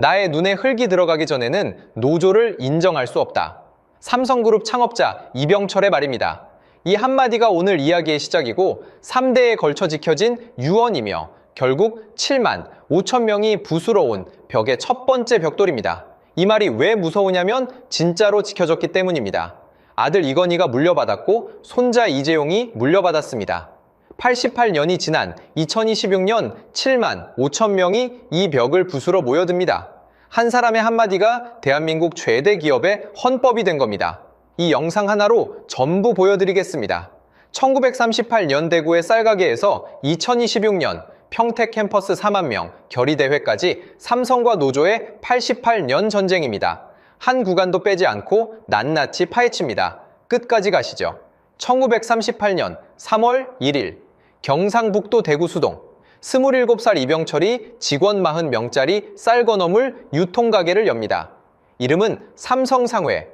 나의 눈에 흙이 들어가기 전에는 노조를 인정할 수 없다. 삼성그룹 창업자 이병철의 말입니다. 이 한마디가 오늘 이야기의 시작이고 3대에 걸쳐 지켜진 유언이며 결국 7만 5천 명이 부수러온 벽의 첫 번째 벽돌입니다. 이 말이 왜 무서우냐면 진짜로 지켜졌기 때문입니다. 아들 이건희가 물려받았고 손자 이재용이 물려받았습니다. 88년이 지난 2026년 7만 5천 명이 이 벽을 부수러 모여듭니다. 한 사람의 한마디가 대한민국 최대 기업의 헌법이 된 겁니다. 이 영상 하나로 전부 보여드리겠습니다. 1938년 대구의 쌀가게에서 2026년 평택 캠퍼스 4만 명 결의대회까지 삼성과 노조의 88년 전쟁입니다. 한 구간도 빼지 않고 낱낱이 파헤칩니다. 끝까지 가시죠. 1938년 3월 1일 경상북도 대구수동 27살 이병철이 직원 40명짜리 쌀건어물 유통가게를 엽니다. 이름은 삼성상회,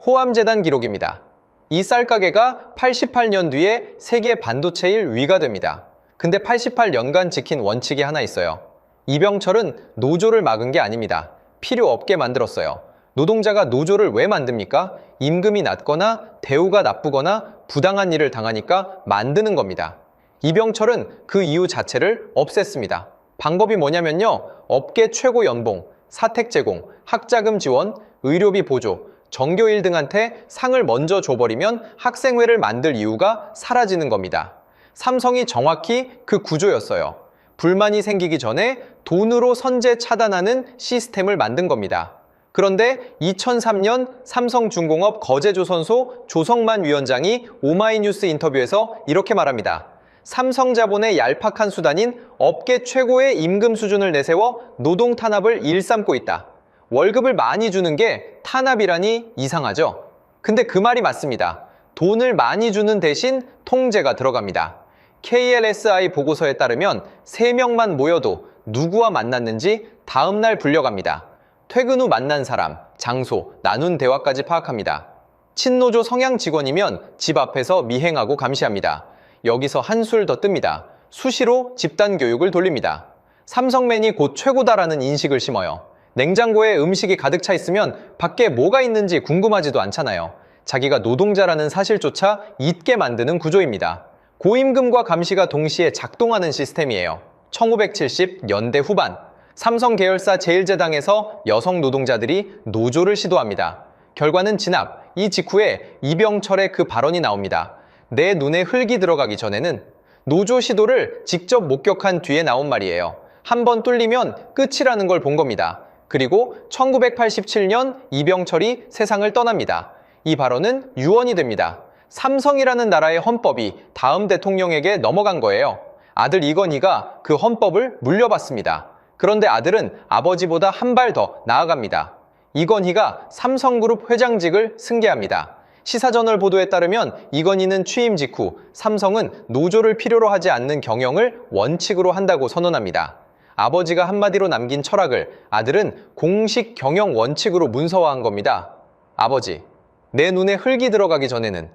호암재단 기록입니다. 이 쌀가게가 88년 뒤에 세계 반도체 1위가 됩니다. 근데 88년간 지킨 원칙이 하나 있어요. 이병철은 노조를 막은 게 아닙니다. 필요 없게 만들었어요. 노동자가 노조를 왜 만듭니까? 임금이 낮거나 대우가 나쁘거나 부당한 일을 당하니까 만드는 겁니다. 이병철은 그 이유 자체를 없앴습니다. 방법이 뭐냐면요. 업계 최고 연봉, 사택 제공, 학자금 지원, 의료비 보조, 전교 1등한테 상을 먼저 줘버리면 학생회를 만들 이유가 사라지는 겁니다. 삼성이 정확히 그 구조였어요. 불만이 생기기 전에 돈으로 선제 차단하는 시스템을 만든 겁니다. 그런데 2003년 삼성중공업 거제조선소 조성만 위원장이 오마이뉴스 인터뷰에서 이렇게 말합니다. 삼성자본의 얄팍한 수단인 업계 최고의 임금 수준을 내세워 노동 탄압을 일삼고 있다. 월급을 많이 주는 게 탄압이라니 이상하죠? 근데 그 말이 맞습니다. 돈을 많이 주는 대신 통제가 들어갑니다. KLSI 보고서에 따르면 3명만 모여도 누구와 만났는지 다음날 불려갑니다. 퇴근 후 만난 사람, 장소, 나눈 대화까지 파악합니다. 친노조 성향 직원이면 집 앞에서 미행하고 감시합니다. 여기서 한술 더 뜹니다. 수시로 집단 교육을 돌립니다. 삼성맨이 곧 최고다라는 인식을 심어요. 냉장고에 음식이 가득 차 있으면 밖에 뭐가 있는지 궁금하지도 않잖아요. 자기가 노동자라는 사실조차 잊게 만드는 구조입니다. 고임금과 감시가 동시에 작동하는 시스템이에요. 1970년대 후반 삼성 계열사 제일제당에서 여성 노동자들이 노조를 시도합니다. 결과는 진압, 이 직후에 이병철의 그 발언이 나옵니다. 내 눈에 흙이 들어가기 전에는 노조 시도를 직접 목격한 뒤에 나온 말이에요. 한번 뚫리면 끝이라는 걸 본 겁니다. 그리고 1987년 이병철이 세상을 떠납니다. 이 발언은 유언이 됩니다. 삼성이라는 나라의 헌법이 다음 대통령에게 넘어간 거예요. 아들 이건희가 그 헌법을 물려받습니다. 그런데 아들은 아버지보다 한 발 더 나아갑니다. 이건희가 삼성그룹 회장직을 승계합니다. 시사저널 보도에 따르면 이건희는 취임 직후 삼성은 노조를 필요로 하지 않는 경영을 원칙으로 한다고 선언합니다. 아버지가 한마디로 남긴 철학을 아들은 공식 경영 원칙으로 문서화한 겁니다. 아버지, 내 눈에 흙이 들어가기 전에는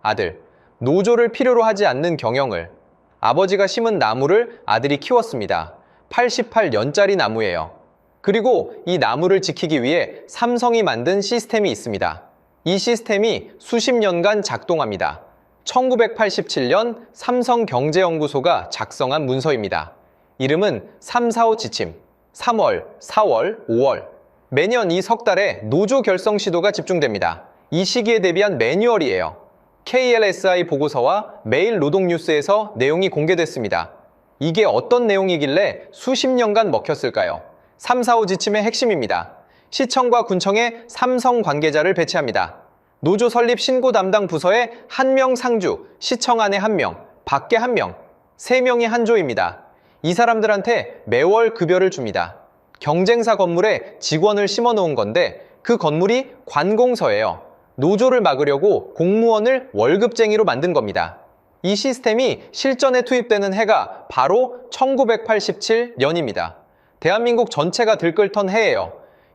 아들, 노조를 필요로 하지 않는 경영을 아버지가 심은 나무를 아들이 키웠습니다. 88년짜리 나무예요. 그리고 이 나무를 지키기 위해 삼성이 만든 시스템이 있습니다. 이 시스템이 수십 년간 작동합니다. 1987년 삼성경제연구소가 작성한 문서입니다. 이름은 345 지침, 3월, 4월, 5월. 매년 이 석 달에 노조 결성 시도가 집중됩니다. 이 시기에 대비한 매뉴얼이에요. KLSI 보고서와 매일 노동뉴스에서 내용이 공개됐습니다. 이게 어떤 내용이길래 수십 년간 먹혔을까요? 345 지침의 핵심입니다. 시청과 군청에 삼성 관계자를 배치합니다. 노조 설립 신고 담당 부서에 1명 상주, 시청 안에 1명, 밖에 1명, 3명이 한 조입니다. 이 사람들한테 매월 급여를 줍니다. 경쟁사 건물에 직원을 심어 놓은 건데 그 건물이 관공서예요. 노조를 막으려고 공무원을 월급쟁이로 만든 겁니다. 이 시스템이 실전에 투입되는 해가 바로 1987년입니다. 대한민국 전체가 들끓던 해예요.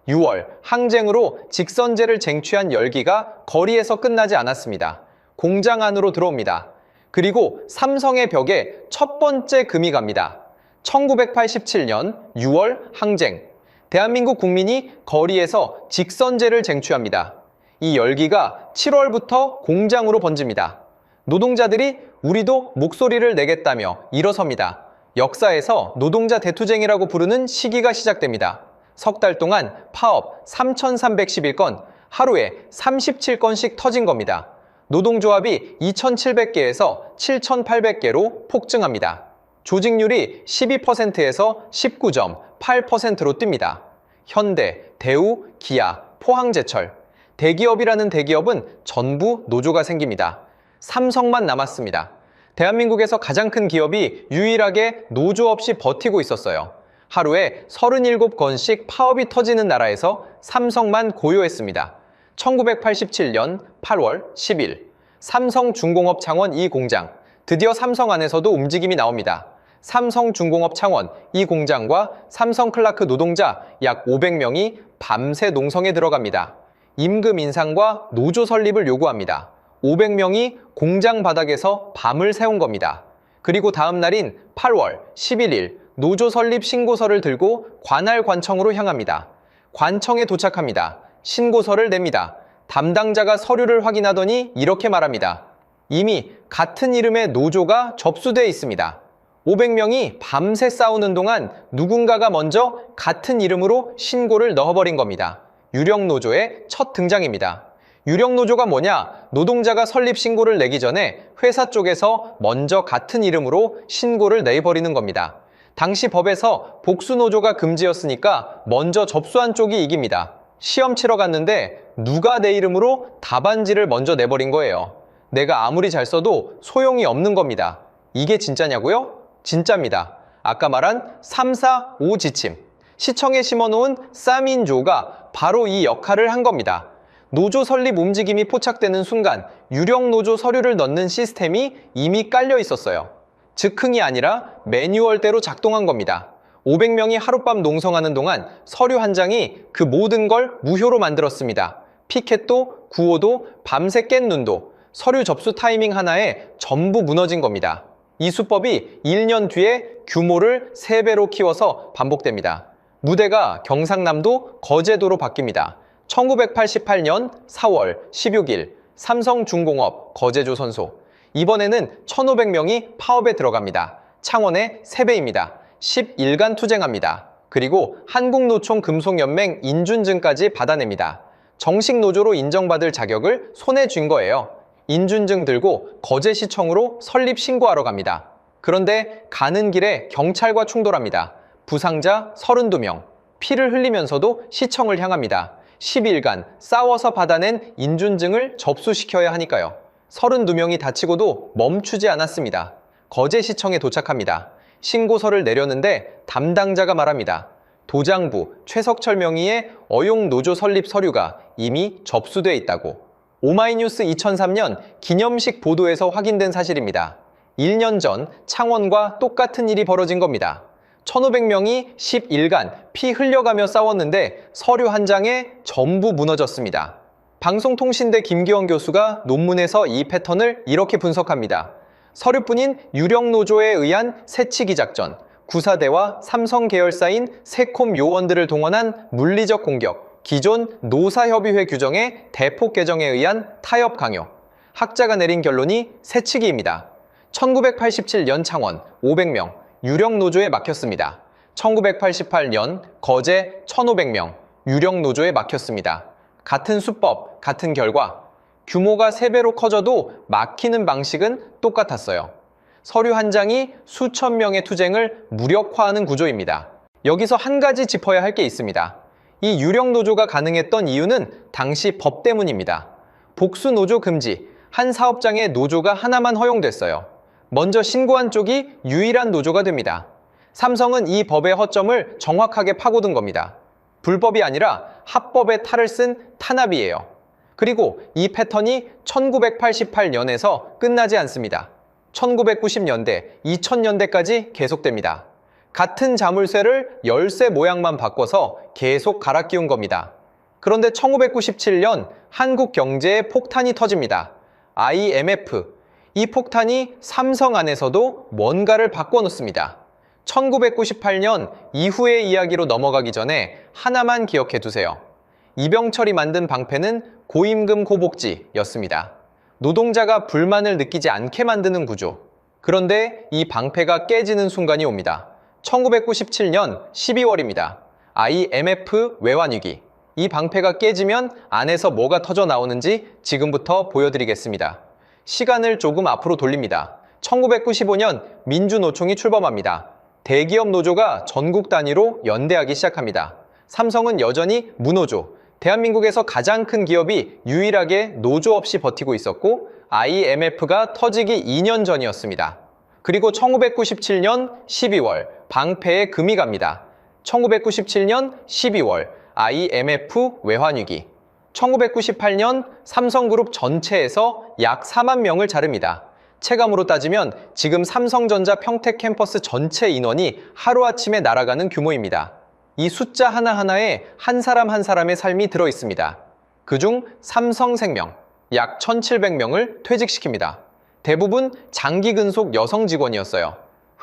6월, 항쟁으로 직선제를 쟁취한 열기가 거리에서 끝나지 않았습니다. 공장 안으로 들어옵니다. 그리고 삼성의 벽에 첫 번째 금이 갑니다. 1987년 6월 항쟁. 대한민국 국민이 거리에서 직선제를 쟁취합니다. 이 열기가 7월부터 공장으로 번집니다. 노동자들이 우리도 목소리를 내겠다며 일어섭니다. 역사에서 노동자 대투쟁이라고 부르는 시기가 시작됩니다. 석 달 동안 파업 3,311건, 하루에 37건씩 터진 겁니다. 노동조합이 2,700개에서 7,800개로 폭증합니다. 조직률이 12%에서 19.8%로 뜹니다. 현대, 대우, 기아, 포항제철. 대기업이라는 대기업은 전부 노조가 생깁니다. 삼성만 남았습니다. 대한민국에서 가장 큰 기업이 유일하게 노조 없이 버티고 있었어요. 하루에 37건씩 파업이 터지는 나라에서 삼성만 고요했습니다. 1987년 8월 10일, 삼성중공업 창원 이 공장. 드디어 삼성 안에서도 움직임이 나옵니다. 삼성중공업 창원 이 공장과 삼성클라크 노동자 약 500명이 밤새 농성에 들어갑니다. 임금 인상과 노조 설립을 요구합니다. 500명이 공장 바닥에서 밤을 새운 겁니다. 그리고 다음 날인 8월 11일 노조 설립 신고서를 들고 관할 관청으로 향합니다. 관청에 도착합니다. 신고서를 냅니다. 담당자가 서류를 확인하더니 이렇게 말합니다. 이미 같은 이름의 노조가 접수되어 있습니다. 500명이 밤새 싸우는 동안 누군가가 먼저 같은 이름으로 신고를 넣어버린 겁니다. 유령노조의 첫 등장입니다. 유령노조가 뭐냐? 노동자가 설립 신고를 내기 전에 회사 쪽에서 먼저 같은 이름으로 신고를 내버리는 겁니다. 당시 법에서 복수노조가 금지였으니까 먼저 접수한 쪽이 이깁니다. 시험 치러 갔는데 누가 내 이름으로 답안지를 먼저 내버린 거예요. 내가 아무리 잘 써도 소용이 없는 겁니다. 이게 진짜냐고요? 진짜입니다. 아까 말한 3, 4, 5 지침. 시청에 심어놓은 싸민조가 바로 이 역할을 한 겁니다. 노조 설립 움직임이 포착되는 순간 유령노조 서류를 넣는 시스템이 이미 깔려 있었어요. 즉흥이 아니라 매뉴얼대로 작동한 겁니다. 500명이 하룻밤 농성하는 동안 서류 한 장이 그 모든 걸 무효로 만들었습니다. 피켓도, 구호도, 밤새 깬 눈도, 서류 접수 타이밍 하나에 전부 무너진 겁니다. 이 수법이 1년 뒤에 규모를 3배로 키워서 반복됩니다. 무대가 경상남도 거제도로 바뀝니다. 1988년 4월 16일 삼성중공업 거제조선소. 이번에는 1,500명이 파업에 들어갑니다. 창원의 3배입니다. 10일간 투쟁합니다. 그리고 한국노총 금속연맹 인준증까지 받아냅니다. 정식 노조로 인정받을 자격을 손에 쥔 거예요. 인준증 들고 거제시청으로 설립 신고하러 갑니다. 그런데 가는 길에 경찰과 충돌합니다. 부상자 32명, 피를 흘리면서도 시청을 향합니다. 10일간 싸워서 받아낸 인준증을 접수시켜야 하니까요. 32명이 다치고도 멈추지 않았습니다. 거제시청에 도착합니다. 신고서를 내려는데 담당자가 말합니다. 도장부 최석철 명의의 어용 노조 설립 서류가 이미 접수돼 있다고. 오마이뉴스 2003년 기념식 보도에서 확인된 사실입니다. 1년 전 창원과 똑같은 일이 벌어진 겁니다. 1,500명이 10일간 피 흘려가며 싸웠는데 서류 한 장에 전부 무너졌습니다. 방송통신대 김기원 교수가 논문에서 이 패턴을 이렇게 분석합니다. 서류뿐인 유령노조에 의한 새치기 작전, 구사대와 삼성 계열사인 세콤 요원들을 동원한 물리적 공격, 기존 노사협의회 규정의 대폭 개정에 의한 타협 강요. 학자가 내린 결론이 새치기입니다. 1987년 창원 500명 유령노조에 막혔습니다. 1988년 거제 1,500명 유령노조에 막혔습니다. 같은 수법, 같은 결과. 규모가 3배로 커져도 막히는 방식은 똑같았어요. 서류 한 장이 수천 명의 투쟁을 무력화하는 구조입니다. 여기서 한 가지 짚어야 할 게 있습니다. 이 유령노조가 가능했던 이유는 당시 법 때문입니다. 복수노조 금지, 한 사업장에 노조가 하나만 허용됐어요. 먼저 신고한 쪽이 유일한 노조가 됩니다. 삼성은 이 법의 허점을 정확하게 파고든 겁니다. 불법이 아니라 합법의 탈을 쓴 탄압이에요. 그리고 이 패턴이 1988년에서 끝나지 않습니다. 1990년대, 2000년대까지 계속됩니다. 같은 자물쇠를 열쇠 모양만 바꿔서 계속 갈아 끼운 겁니다. 그런데 1997년 한국 경제에 폭탄이 터집니다. IMF. 이 폭탄이 삼성 안에서도 뭔가를 바꿔놓습니다. 1998년 이후의 이야기로 넘어가기 전에 하나만 기억해 두세요. 이병철이 만든 방패는 고임금 고복지였습니다. 노동자가 불만을 느끼지 않게 만드는 구조. 그런데 이 방패가 깨지는 순간이 옵니다. 1997년 12월입니다. IMF 외환위기. 이 방패가 깨지면 안에서 뭐가 터져 나오는지 지금부터 보여드리겠습니다. 시간을 조금 앞으로 돌립니다. 1995년 민주노총이 출범합니다. 대기업 노조가 전국 단위로 연대하기 시작합니다. 삼성은 여전히 무노조, 대한민국에서 가장 큰 기업이 유일하게 노조 없이 버티고 있었고 IMF가 터지기 2년 전이었습니다. 그리고 1997년 12월 방패에 금이 갑니다. 1997년 12월 IMF 외환위기. 1998년 삼성그룹 전체에서 약 4만 명을 자릅니다. 체감으로 따지면 지금 삼성전자 평택 캠퍼스 전체 인원이 하루아침에 날아가는 규모입니다. 이 숫자 하나하나에 한 사람 한 사람의 삶이 들어있습니다. 그중 삼성생명, 약 1,700명을 퇴직시킵니다. 대부분 장기근속 여성 직원이었어요.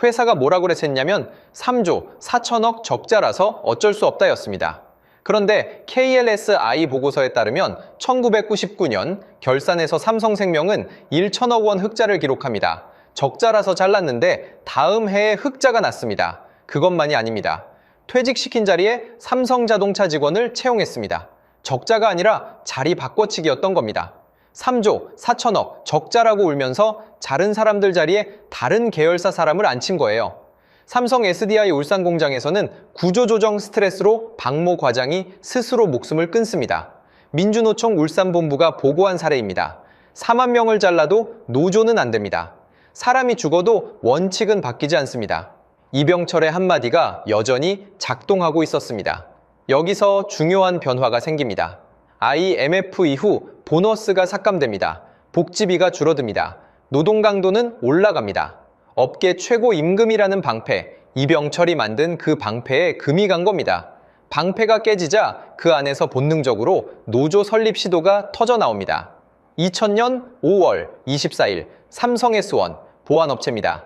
회사가 뭐라고 그랬냐면 3조 4천억 적자라서 어쩔 수 없다였습니다. 그런데 KLSI 보고서에 따르면 1999년 결산에서 삼성생명은 1천억 원 흑자를 기록합니다. 적자라서 잘랐는데 다음 해에 흑자가 났습니다. 그것만이 아닙니다. 퇴직시킨 자리에 삼성자동차 직원을 채용했습니다. 적자가 아니라 자리 바꿔치기였던 겁니다. 3조 4천억 적자라고 울면서 자른 사람들 자리에 다른 계열사 사람을 앉힌 거예요. 삼성 SDI 울산 공장에서는 구조조정 스트레스로 박모 과장이 스스로 목숨을 끊습니다. 민주노총 울산본부가 보고한 사례입니다. 4만 명을 잘라도 노조는 안 됩니다. 사람이 죽어도 원칙은 바뀌지 않습니다. 이병철의 한마디가 여전히 작동하고 있었습니다. 여기서 중요한 변화가 생깁니다. IMF 이후 보너스가 삭감됩니다. 복지비가 줄어듭니다. 노동 강도는 올라갑니다. 업계 최고 임금이라는 방패, 이병철이 만든 그 방패에 금이 간 겁니다. 방패가 깨지자 그 안에서 본능적으로 노조 설립 시도가 터져 나옵니다. 2000년 5월 24일 삼성 S1 보안업체입니다.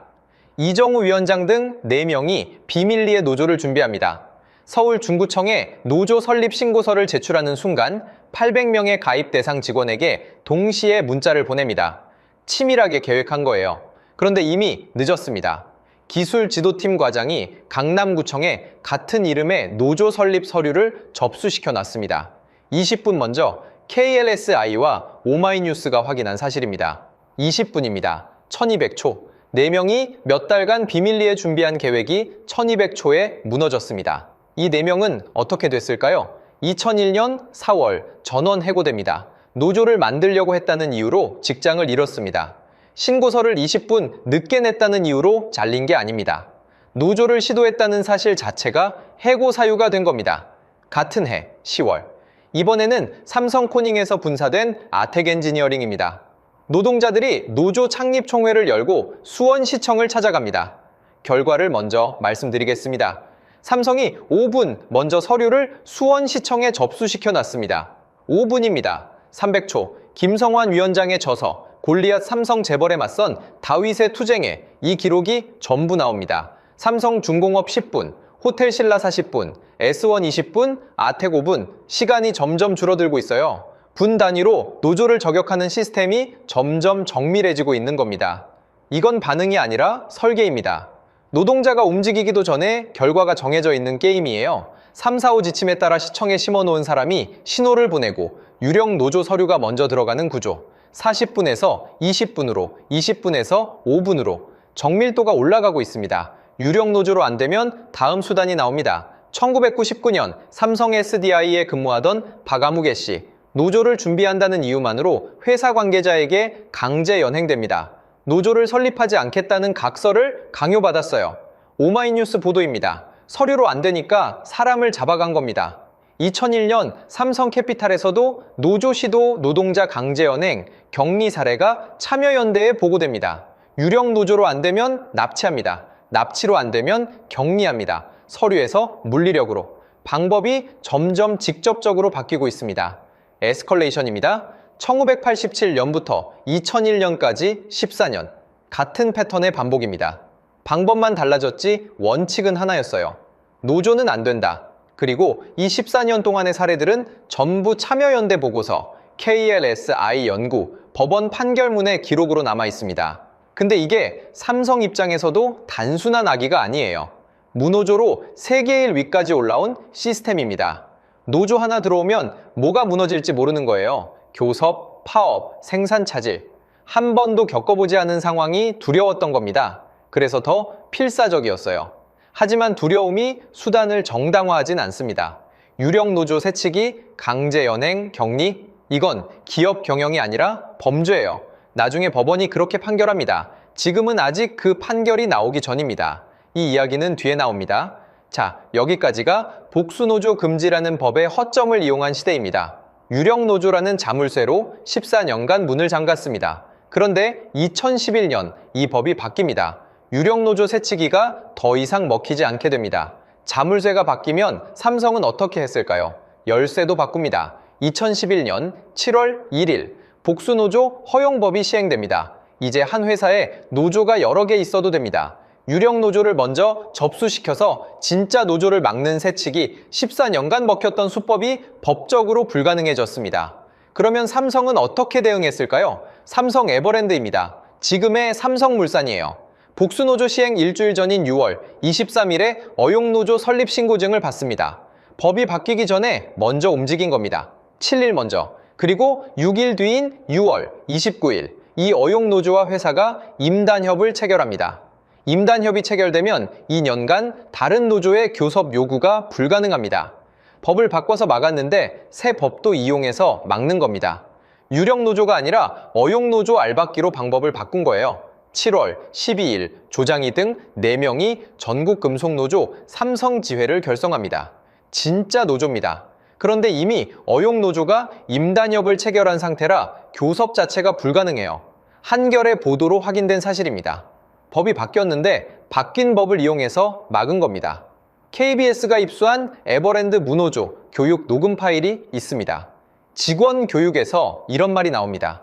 이정우 위원장 등 4명이 비밀리에 노조를 준비합니다. 서울 중구청에 노조 설립 신고서를 제출하는 순간 800명의 가입 대상 직원에게 동시에 문자를 보냅니다. 치밀하게 계획한 거예요. 그런데 이미 늦었습니다. 기술지도팀 과장이 강남구청에 같은 이름의 노조 설립 서류를 접수시켜 놨습니다. 20분 먼저 KLSI와 오마이뉴스가 확인한 사실입니다. 20분입니다. 1200초. 4명이 몇 달간 비밀리에 준비한 계획이 1200초에 무너졌습니다. 이 4명은 어떻게 됐을까요? 2001년 4월 전원 해고됩니다. 노조를 만들려고 했다는 이유로 직장을 잃었습니다. 신고서를 20분 늦게 냈다는 이유로 잘린 게 아닙니다. 노조를 시도했다는 사실 자체가 해고 사유가 된 겁니다. 같은 해 10월. 이번에는 삼성코닝에서 분사된 아텍엔지니어링입니다. 노동자들이 노조 창립 총회를 열고 수원시청을 찾아갑니다. 결과를 먼저 말씀드리겠습니다. 삼성이 5분 먼저 서류를 수원시청에 접수시켜 놨습니다. 5분입니다. 300초. 김성환 위원장의 저서 골리앗 삼성 재벌에 맞선 다윗의 투쟁에 이 기록이 전부 나옵니다. 삼성중공업 10분, 호텔신라 40분, S1 20분, 아텍 5분, 시간이 점점 줄어들고 있어요. 분 단위로 노조를 저격하는 시스템이 점점 정밀해지고 있는 겁니다. 이건 반응이 아니라 설계입니다. 노동자가 움직이기도 전에 결과가 정해져 있는 게임이에요. 3, 4, 5 지침에 따라 시청에 심어놓은 사람이 신호를 보내고 유령 노조 서류가 먼저 들어가는 구조. 40분에서 20분으로, 20분에서 5분으로 정밀도가 올라가고 있습니다. 유령 노조로 안 되면 다음 수단이 나옵니다. 1999년 삼성 SDI에 근무하던 박아무개 씨. 노조를 준비한다는 이유만으로 회사 관계자에게 강제 연행됩니다. 노조를 설립하지 않겠다는 각서를 강요받았어요. 오마이뉴스 보도입니다. 서류로 안 되니까 사람을 잡아간 겁니다. 2001년 삼성캐피탈에서도 노조 시도 노동자 강제 연행, 격리 사례가 참여연대에 보고됩니다. 유령 노조로 안 되면 납치합니다. 납치로 안 되면 격리합니다. 서류에서 물리력으로. 방법이 점점 직접적으로 바뀌고 있습니다. 에스컬레이션입니다. 1987년부터 2001년까지 14년. 같은 패턴의 반복입니다. 방법만 달라졌지 원칙은 하나였어요. 노조는 안 된다. 그리고 이 14년 동안의 사례들은 전부 참여연대 보고서, KLSI 연구, 법원 판결문의 기록으로 남아 있습니다. 근데 이게 삼성 입장에서도 단순한 악의가 아니에요. 무노조로 세계 1 위까지 올라온 시스템입니다. 노조 하나 들어오면 뭐가 무너질지 모르는 거예요. 교섭, 파업, 생산 차질. 한 번도 겪어보지 않은 상황이 두려웠던 겁니다. 그래서 더 필사적이었어요. 하지만 두려움이 수단을 정당화하진 않습니다. 유령 노조 새치기, 강제 연행, 격리, 이건 기업 경영이 아니라 범죄예요. 나중에 법원이 그렇게 판결합니다. 지금은 아직 그 판결이 나오기 전입니다. 이 이야기는 뒤에 나옵니다. 자, 여기까지가 복수노조 금지라는 법의 허점을 이용한 시대입니다. 유령노조라는 자물쇠로 14년간 문을 잠갔습니다. 그런데 2011년 이 법이 바뀝니다. 유령노조 새치기가 더 이상 먹히지 않게 됩니다. 자물쇠가 바뀌면 삼성은 어떻게 했을까요? 열쇠도 바꿉니다. 2011년 7월 1일 복수노조 허용법이 시행됩니다. 이제 한 회사에 노조가 여러 개 있어도 됩니다. 유령 노조를 먼저 접수시켜서 진짜 노조를 막는 새치기 14년간 먹혔던 수법이 법적으로 불가능해졌습니다. 그러면 삼성은 어떻게 대응했을까요? 삼성 에버랜드입니다. 지금의 삼성물산이에요. 복수노조 시행 일주일 전인 6월 23일에 어용노조 설립 신고증을 받습니다. 법이 바뀌기 전에 먼저 움직인 겁니다. 7일 먼저. 그리고 6일 뒤인 6월 29일 이 어용노조와 회사가 임단협을 체결합니다. 임단협이 체결되면 2년간 다른 노조의 교섭 요구가 불가능합니다. 법을 바꿔서 막았는데 새 법도 이용해서 막는 겁니다. 유령노조가 아니라 어용노조 알박기로 방법을 바꾼 거예요. 7월 12일 조장희 등 4명이 전국금속노조 삼성지회를 결성합니다. 진짜 노조입니다. 그런데 이미 어용노조가 임단협을 체결한 상태라 교섭 자체가 불가능해요. 한겨레 보도로 확인된 사실입니다. 법이 바뀌었는데 바뀐 법을 이용해서 막은 겁니다. KBS가 입수한 에버랜드 무노조 교육 녹음 파일이 있습니다. 직원 교육에서 이런 말이 나옵니다.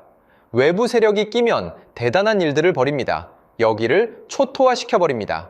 외부 세력이 끼면 대단한 일들을 벌입니다. 여기를 초토화시켜버립니다.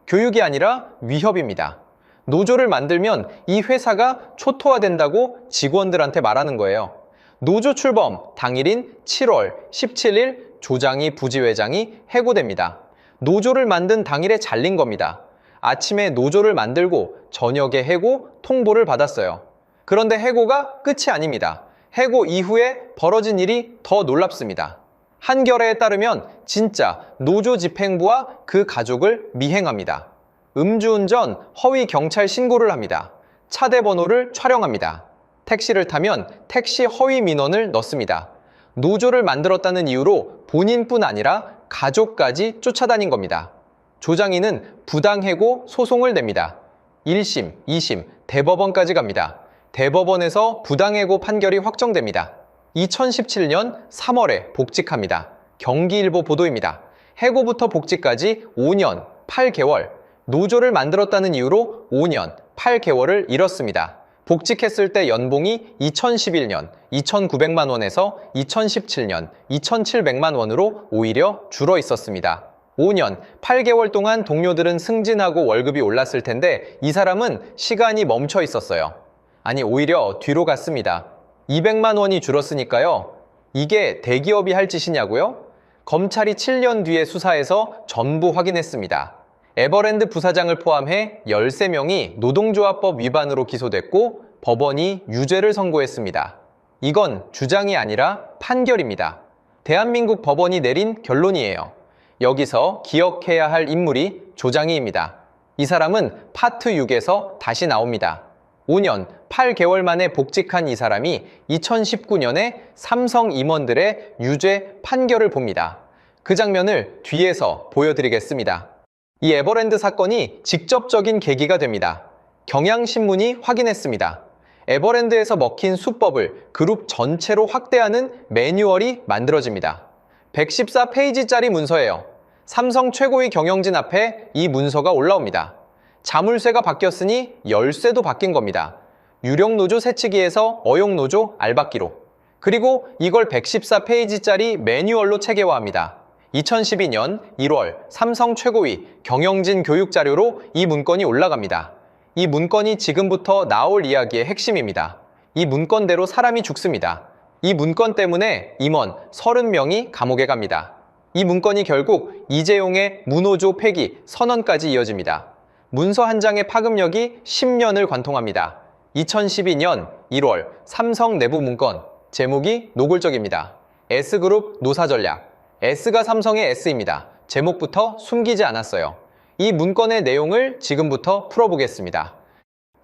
교육이 아니라 위협입니다. 노조를 만들면 이 회사가 초토화된다고 직원들한테 말하는 거예요. 노조 출범 당일인 7월 17일 조장희 부지회장이 해고됩니다. 노조를 만든 당일에 잘린 겁니다. 아침에 노조를 만들고 저녁에 해고 통보를 받았어요. 그런데 해고가 끝이 아닙니다. 해고 이후에 벌어진 일이 더 놀랍습니다. 한겨레에 따르면 진짜 노조 집행부와 그 가족을 미행합니다. 음주운전, 허위 경찰 신고를 합니다. 차대 번호를 촬영합니다. 택시를 타면 택시 허위 민원을 넣습니다. 노조를 만들었다는 이유로 본인뿐 아니라 가족까지 쫓아다닌 겁니다. 조장희는 부당해고 소송을 냅니다. 1심, 2심, 대법원까지 갑니다. 대법원에서 부당해고 판결이 확정됩니다. 2017년 3월에 복직합니다. 경기일보 보도입니다. 해고부터 복직까지 5년 8개월, 노조를 만들었다는 이유로 5년 8개월을 잃었습니다. 복직했을 때 연봉이 2011년 2,900만 원에서 2017년 2,700만 원으로 오히려 줄어 있었습니다. 5년 8개월 동안 동료들은 승진하고 월급이 올랐을 텐데 이 사람은 시간이 멈춰 있었어요. 아니 오히려 뒤로 갔습니다. 200만 원이 줄었으니까요. 이게 대기업이 할 짓이냐고요? 검찰이 7년 뒤에 수사해서 전부 확인했습니다. 에버랜드 부사장을 포함해 13명이 노동조합법 위반으로 기소됐고 법원이 유죄를 선고했습니다. 이건 주장이 아니라 판결입니다. 대한민국 법원이 내린 결론이에요. 여기서 기억해야 할 인물이 조장희입니다. 이 사람은 파트 6에서 다시 나옵니다. 5년 8개월 만에 복직한 이 사람이 2019년에 삼성 임원들의 유죄 판결을 봅니다. 그 장면을 뒤에서 보여드리겠습니다. 이 에버랜드 사건이 직접적인 계기가 됩니다. 경향신문이 확인했습니다. 에버랜드에서 먹힌 수법을 그룹 전체로 확대하는 매뉴얼이 만들어집니다. 114페이지짜리 문서예요. 삼성 최고위 경영진 앞에 이 문서가 올라옵니다. 자물쇠가 바뀌었으니 열쇠도 바뀐 겁니다. 유령노조 새치기에서 어용노조 알박기로. 그리고 이걸 114페이지짜리 매뉴얼로 체계화합니다. 2012년 1월 삼성 최고위 경영진 교육 자료로 이 문건이 올라갑니다. 이 문건이 지금부터 나올 이야기의 핵심입니다. 이 문건대로 사람이 죽습니다. 이 문건 때문에 임원 30명이 감옥에 갑니다. 이 문건이 결국 이재용의 무노조 폐기 선언까지 이어집니다. 문서 한 장의 파급력이 10년을 관통합니다. 2012년 1월 삼성 내부 문건, 제목이 노골적입니다. S그룹 노사 전략. S가 삼성의 S입니다. 제목부터 숨기지 않았어요. 이 문건의 내용을 지금부터 풀어보겠습니다.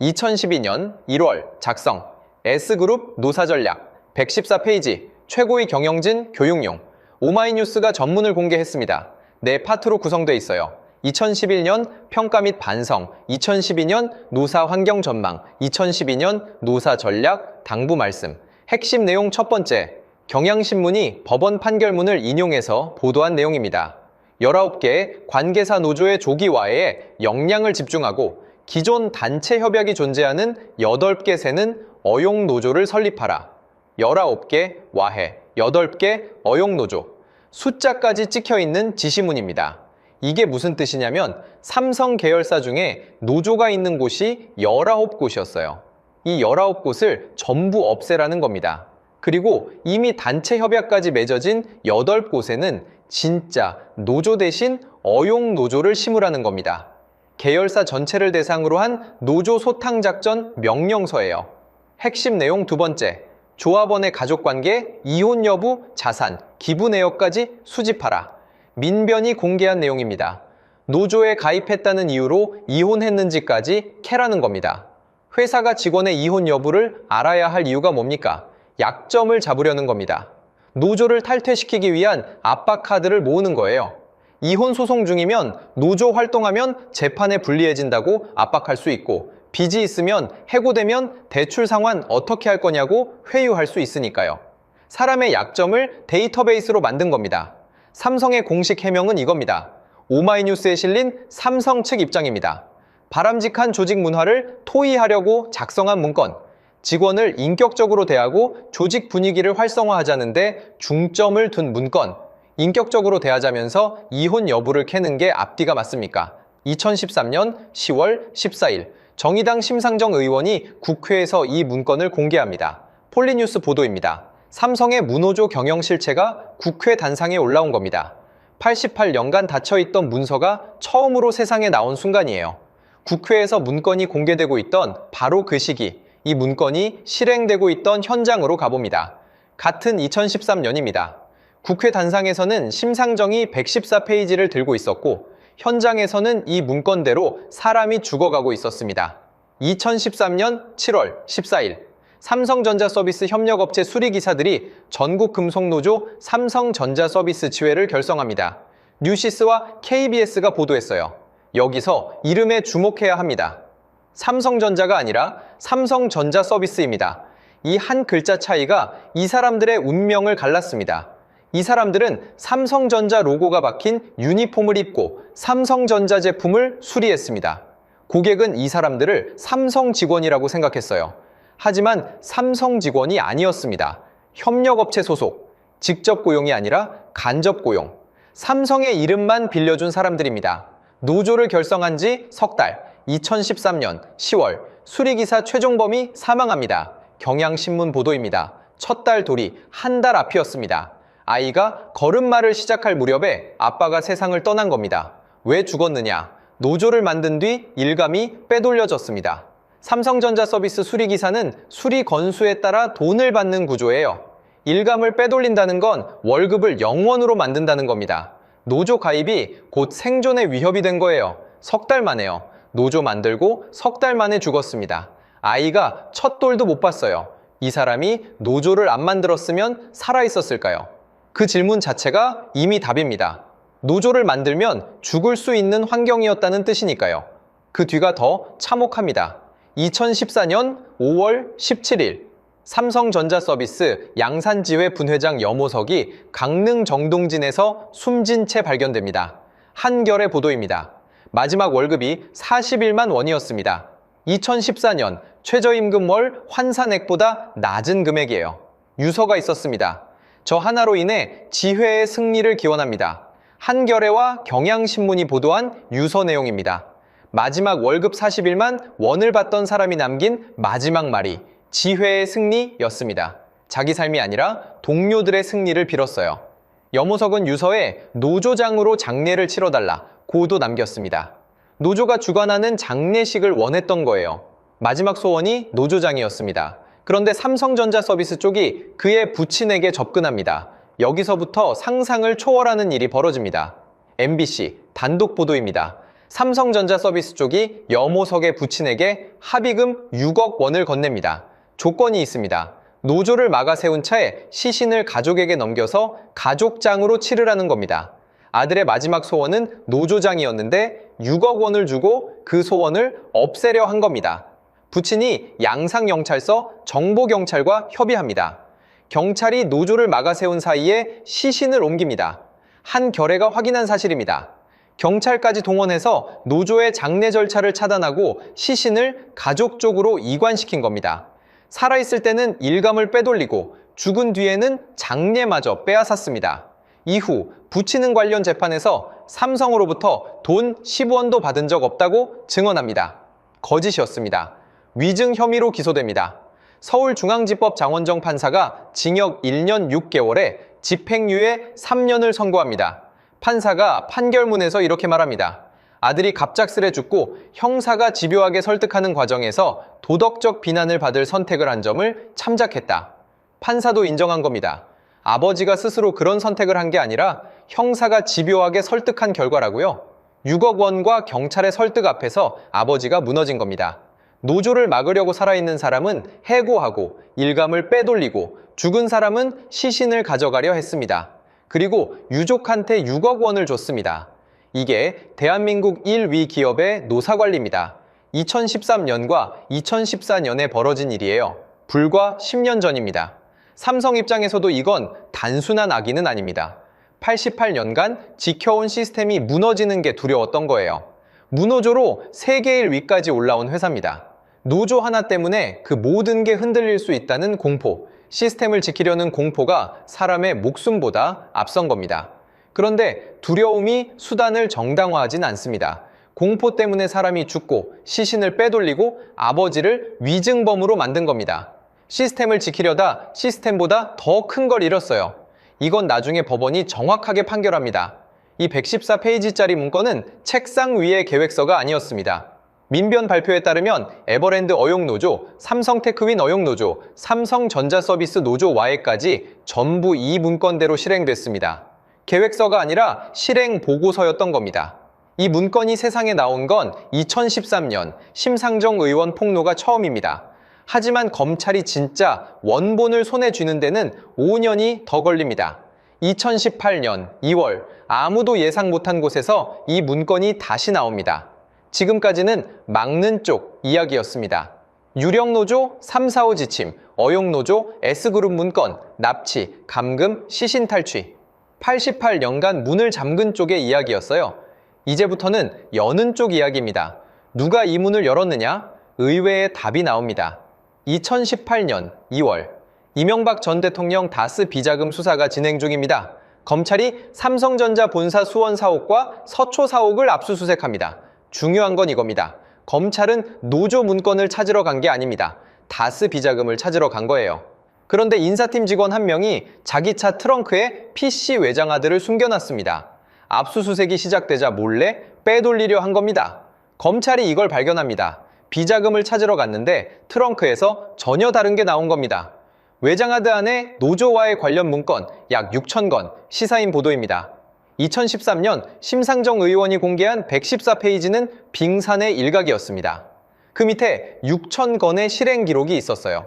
2012년 1월 작성, S그룹 노사 전략, 114페이지, 최고위 경영진 교육용. 오마이뉴스가 전문을 공개했습니다. 네 파트로 구성되어 있어요. 2011년 평가 및 반성, 2012년 노사 환경 전망, 2012년 노사 전략, 당부 말씀. 핵심 내용 첫 번째, 경향신문이 법원 판결문을 인용해서 보도한 내용입니다. 19개 관계사 노조의 조기 와해에 역량을 집중하고 기존 단체 협약이 존재하는 8개 세는 어용 노조를 설립하라. 19개 와해, 8개 어용 노조. 숫자까지 찍혀있는 지시문입니다. 이게 무슨 뜻이냐면 삼성 계열사 중에 노조가 있는 곳이 19곳이었어요. 이 19곳을 전부 없애라는 겁니다. 그리고 이미 단체 협약까지 맺어진 8곳에는 진짜 노조 대신 어용 노조를 심으라는 겁니다. 계열사 전체를 대상으로 한 노조 소탕 작전 명령서예요. 핵심 내용 두 번째, 조합원의 가족관계, 이혼 여부, 자산, 기부 내역까지 수집하라. 민변이 공개한 내용입니다. 노조에 가입했다는 이유로 이혼했는지까지 캐라는 겁니다. 회사가 직원의 이혼 여부를 알아야 할 이유가 뭡니까? 약점을 잡으려는 겁니다. 노조를 탈퇴시키기 위한 압박 카드를 모으는 거예요. 이혼 소송 중이면 노조 활동하면 재판에 불리해진다고 압박할 수 있고, 빚이 있으면 해고되면 대출 상환 어떻게 할 거냐고 회유할 수 있으니까요. 사람의 약점을 데이터베이스로 만든 겁니다. 삼성의 공식 해명은 이겁니다. 오마이뉴스에 실린 삼성 측 입장입니다. 바람직한 조직 문화를 토의하려고 작성한 문건, 직원을 인격적으로 대하고 조직 분위기를 활성화하자는데 중점을 둔 문건, 인격적으로 대하자면서 이혼 여부를 캐는 게 앞뒤가 맞습니까? 2013년 10월 14일 정의당 심상정 의원이 국회에서 이 문건을 공개합니다. 폴리뉴스 보도입니다. 삼성의 무노조 경영 실체가 국회 단상에 올라온 겁니다. 88년간 닫혀있던 문서가 처음으로 세상에 나온 순간이에요. 국회에서 문건이 공개되고 있던 바로 그 시기, 이 문건이 실행되고 있던 현장으로 가봅니다. 같은 2013년입니다. 국회 단상에서는 심상정이 114페이지를 들고 있었고, 현장에서는 이 문건대로 사람이 죽어가고 있었습니다. 2013년 7월 14일, 삼성전자서비스 협력업체 수리기사들이 전국금속노조 삼성전자서비스 지회를 결성합니다. 뉴시스와 KBS가 보도했어요. 여기서 이름에 주목해야 합니다. 삼성전자가 아니라 삼성전자서비스입니다. 이 한 글자 차이가 이 사람들의 운명을 갈랐습니다. 이 사람들은 삼성전자 로고가 박힌 유니폼을 입고 삼성전자 제품을 수리했습니다. 고객은 이 사람들을 삼성 직원이라고 생각했어요. 하지만 삼성 직원이 아니었습니다. 협력업체 소속, 직접 고용이 아니라 간접 고용. 삼성의 이름만 빌려준 사람들입니다. 노조를 결성한 지 석 달, 2013년 10월 수리기사 최종범이 사망합니다. 경향신문 보도입니다. 첫 달 돌이 한 달 앞이었습니다. 아이가 걸음마를 시작할 무렵에 아빠가 세상을 떠난 겁니다. 왜 죽었느냐? 노조를 만든 뒤 일감이 빼돌려졌습니다. 삼성전자 서비스 수리기사는 수리 건수에 따라 돈을 받는 구조예요. 일감을 빼돌린다는 건 월급을 0원으로 만든다는 겁니다. 노조 가입이 곧 생존의 위협이 된 거예요. 석 달 만에요. 노조 만들고 석 달 만에 죽었습니다. 아이가 첫 돌도 못 봤어요. 이 사람이 노조를 안 만들었으면 살아있었을까요? 그 질문 자체가 이미 답입니다. 노조를 만들면 죽을 수 있는 환경이었다는 뜻이니까요. 그 뒤가 더 참혹합니다. 2014년 5월 17일 삼성전자서비스 양산지회 분회장 염호석이 강릉 정동진에서 숨진 채 발견됩니다. 한겨레 보도입니다. 마지막 월급이 41만 원이었습니다. 2014년 최저임금월 환산액보다 낮은 금액이에요. 유서가 있었습니다. 저 하나로 인해 지회의 승리를 기원합니다. 한겨레와 경향신문이 보도한 유서 내용입니다. 마지막 월급 40일만 원을 받던 사람이 남긴 마지막 말이 지회의 승리였습니다. 자기 삶이 아니라 동료들의 승리를 빌었어요. 염호석은 유서에 노조장으로 장례를 치러달라 고도 남겼습니다. 노조가 주관하는 장례식을 원했던 거예요. 마지막 소원이 노조장이었습니다. 그런데 삼성전자 서비스 쪽이 그의 부친에게 접근합니다. 여기서부터 상상을 초월하는 일이 벌어집니다. MBC 단독 보도입니다. 삼성전자 서비스 쪽이 염호석의 부친에게 합의금 6억 원을 건넵니다. 조건이 있습니다. 노조를 막아 세운 차에 시신을 가족에게 넘겨서 가족장으로 치르라는 겁니다. 아들의 마지막 소원은 노조장이었는데 6억 원을 주고 그 소원을 없애려 한 겁니다. 부친이 양상경찰서 정보경찰과 협의합니다. 경찰이 노조를 막아 세운 사이에 시신을 옮깁니다. 한 결례가 확인한 사실입니다. 경찰까지 동원해서 노조의 장례 절차를 차단하고 시신을 가족 쪽으로 이관시킨 겁니다. 살아있을 때는 일감을 빼돌리고 죽은 뒤에는 장례마저 빼앗았습니다. 이후 부친은 관련 재판에서 삼성으로부터 돈 10원도 받은 적 없다고 증언합니다. 거짓이었습니다. 위증 혐의로 기소됩니다. 서울중앙지법 장원정 판사가 징역 1년 6개월에 집행유예 3년을 선고합니다. 판사가 판결문에서 이렇게 말합니다. 아들이 갑작스레 죽고 형사가 집요하게 설득하는 과정에서 도덕적 비난을 받을 선택을 한 점을 참작했다. 판사도 인정한 겁니다. 아버지가 스스로 그런 선택을 한 게 아니라 형사가 집요하게 설득한 결과라고요. 6억 원과 경찰의 설득 앞에서 아버지가 무너진 겁니다. 노조를 막으려고 살아있는 사람은 해고하고 일감을 빼돌리고 죽은 사람은 시신을 가져가려 했습니다. 그리고 유족한테 6억 원을 줬습니다. 이게 대한민국 1위 기업의 노사관리입니다. 2013년과 2014년에 벌어진 일이에요. 불과 10년 전입니다. 삼성 입장에서도 이건 단순한 악의는 아닙니다. 88년간 지켜온 시스템이 무너지는 게 두려웠던 거예요. 무노조로 세계 1위까지 올라온 회사입니다. 노조 하나 때문에 그 모든 게 흔들릴 수 있다는 공포, 시스템을 지키려는 공포가 사람의 목숨보다 앞선 겁니다. 그런데 두려움이 수단을 정당화하진 않습니다. 공포 때문에 사람이 죽고 시신을 빼돌리고 아버지를 위증범으로 만든 겁니다. 시스템을 지키려다 시스템보다 더 큰 걸 잃었어요. 이건 나중에 법원이 정확하게 판결합니다. 이 114페이지짜리 문건은 책상 위의 계획서가 아니었습니다. 민변 발표에 따르면 에버랜드 어용노조, 삼성테크윈 어용노조, 삼성전자서비스 노조 와해까지 전부 이 문건대로 실행됐습니다. 계획서가 아니라 실행 보고서였던 겁니다. 이 문건이 세상에 나온 건 2013년 심상정 의원 폭로가 처음입니다. 하지만 검찰이 진짜 원본을 손에 쥐는 데는 5년이 더 걸립니다. 2018년 2월 아무도 예상 못한 곳에서 이 문건이 다시 나옵니다. 지금까지는 막는 쪽 이야기였습니다. 유령노조 345 지침, 어용노조 S그룹 문건, 납치, 감금, 시신 탈취. 88년간 문을 잠근 쪽의 이야기였어요. 이제부터는 여는 쪽 이야기입니다. 누가 이 문을 열었느냐? 의외의 답이 나옵니다. 2018년 2월 이명박 전 대통령 다스 비자금 수사가 진행 중입니다. 검찰이 삼성전자 본사 수원 사옥과 서초 사옥을 압수수색합니다. 중요한 건 이겁니다. 검찰은 노조 문건을 찾으러 간 게 아닙니다. 다스 비자금을 찾으러 간 거예요. 그런데 인사팀 직원 한 명이 자기 차 트렁크에 PC 외장하드를 숨겨놨습니다. 압수수색이 시작되자 몰래 빼돌리려 한 겁니다. 검찰이 이걸 발견합니다. 비자금을 찾으러 갔는데 트렁크에서 전혀 다른 게 나온 겁니다. 외장하드 안에 노조와의 관련 문건 약 6,000건, 시사인 보도입니다. 2013년 심상정 의원이 공개한 114페이지는 빙산의 일각이었습니다. 그 밑에 6,000건의 실행 기록이 있었어요.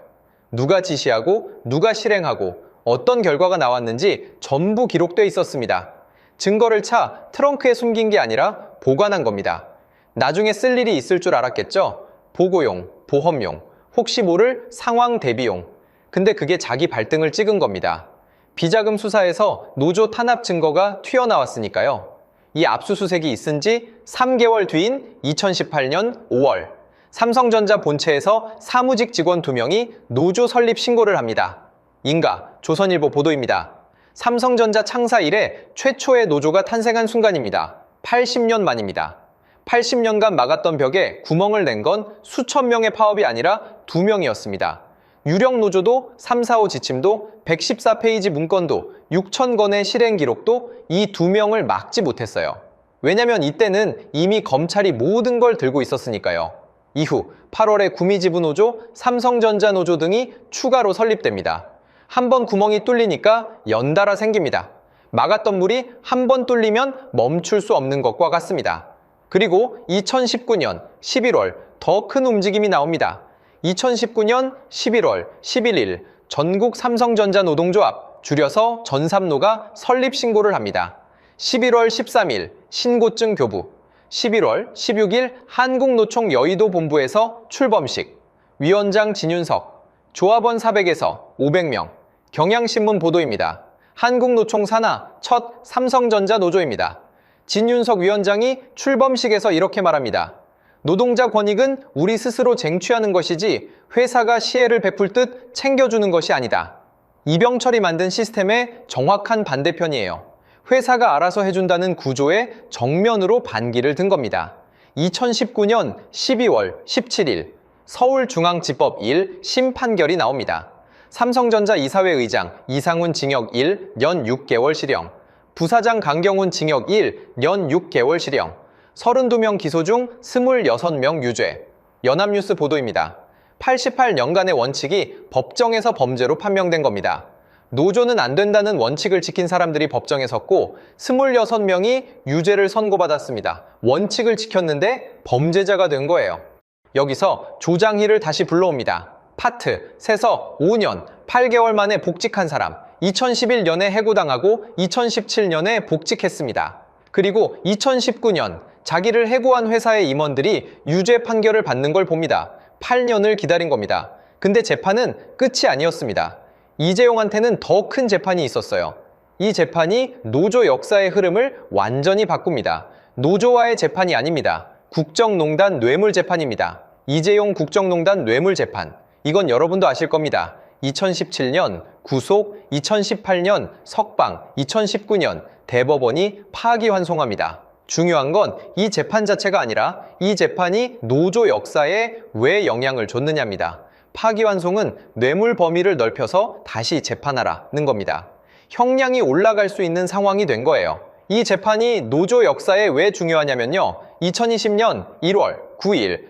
누가 지시하고 누가 실행하고 어떤 결과가 나왔는지 전부 기록돼 있었습니다. 증거를 차 트렁크에 숨긴 게 아니라 보관한 겁니다. 나중에 쓸 일이 있을 줄 알았겠죠? 보고용, 보험용, 혹시 모를 상황 대비용. 근데 그게 자기 발등을 찍은 겁니다. 비자금 수사에서 노조 탄압 증거가 튀어나왔으니까요. 이 압수수색이 있은 지 3개월 뒤인 2018년 5월 삼성전자 본체에서 사무직 직원 2명이 노조 설립 신고를 합니다. 인가 조선일보 보도입니다. 삼성전자 창사 이래 최초의 노조가 탄생한 순간입니다. 80년 만입니다. 80년간 막았던 벽에 구멍을 낸 건 수천 명의 파업이 아니라 2명이었습니다. 유력 노조도 345 지침도 114페이지 문건도 6,000건의 실행 기록도 이 2명을 막지 못했어요. 왜냐면 이때는 이미 검찰이 모든 걸 들고 있었으니까요. 이후 8월에 구미지부노조, 삼성전자 노조 등이 추가로 설립됩니다. 한 번 구멍이 뚫리니까 연달아 생깁니다. 막았던 물이 한 번 뚫리면 멈출 수 없는 것과 같습니다. 그리고 2019년 11월 더 큰 움직임이 나옵니다. 2019년 11월 11일 전국 삼성전자 노동조합, 줄여서 전삼노가 설립 신고를 합니다. 11월 13일 신고증 교부, 11월 16일 한국노총 여의도 본부에서 출범식, 위원장 진윤석, 조합원 400에서 500명, 경향신문 보도입니다. 한국노총 산하 첫 삼성전자 노조입니다. 진윤석 위원장이 출범식에서 이렇게 말합니다. 노동자 권익은 우리 스스로 쟁취하는 것이지 회사가 시혜를 베풀 듯 챙겨주는 것이 아니다. 이병철이 만든 시스템의 정확한 반대편이에요. 회사가 알아서 해준다는 구조에 정면으로 반기를 든 겁니다. 2019년 12월 17일 서울중앙지법 1 심판결이 나옵니다. 삼성전자 이사회 의장 이상훈 징역 1, 연 6개월 실형, 부사장 강경훈 징역 1, 연 6개월 실형, 32명 기소 중 26명 유죄. 연합뉴스 보도입니다. 88년간의 원칙이 법정에서 범죄로 판명된 겁니다. 노조는 안 된다는 원칙을 지킨 사람들이 법정에 섰고 26명이 유죄를 선고받았습니다. 원칙을 지켰는데 범죄자가 된 거예요. 여기서 조장희를 다시 불러옵니다. 파트, 세서 5년 8개월 만에 복직한 사람, 2011년에 해고당하고 2017년에 복직했습니다. 그리고 2019년 자기를 해고한 회사의 임원들이 유죄 판결을 받는 걸 봅니다. 8년을 기다린 겁니다. 근데 재판은 끝이 아니었습니다. 이재용한테는 더 큰 재판이 있었어요. 이 재판이 노조 역사의 흐름을 완전히 바꿉니다. 노조와의 재판이 아닙니다. 국정농단 뇌물재판입니다. 이재용 국정농단 뇌물재판. 이건 여러분도 아실 겁니다. 2017년 구속, 2018년 석방, 2019년 대법원이 파기환송합니다. 중요한 건 이 재판 자체가 아니라 이 재판이 노조 역사에 왜 영향을 줬느냐입니다. 파기환송은 뇌물 범위를 넓혀서 다시 재판하라는 겁니다. 형량이 올라갈 수 있는 상황이 된 거예요. 이 재판이 노조 역사에 왜 중요하냐면요. 2020년 1월 9일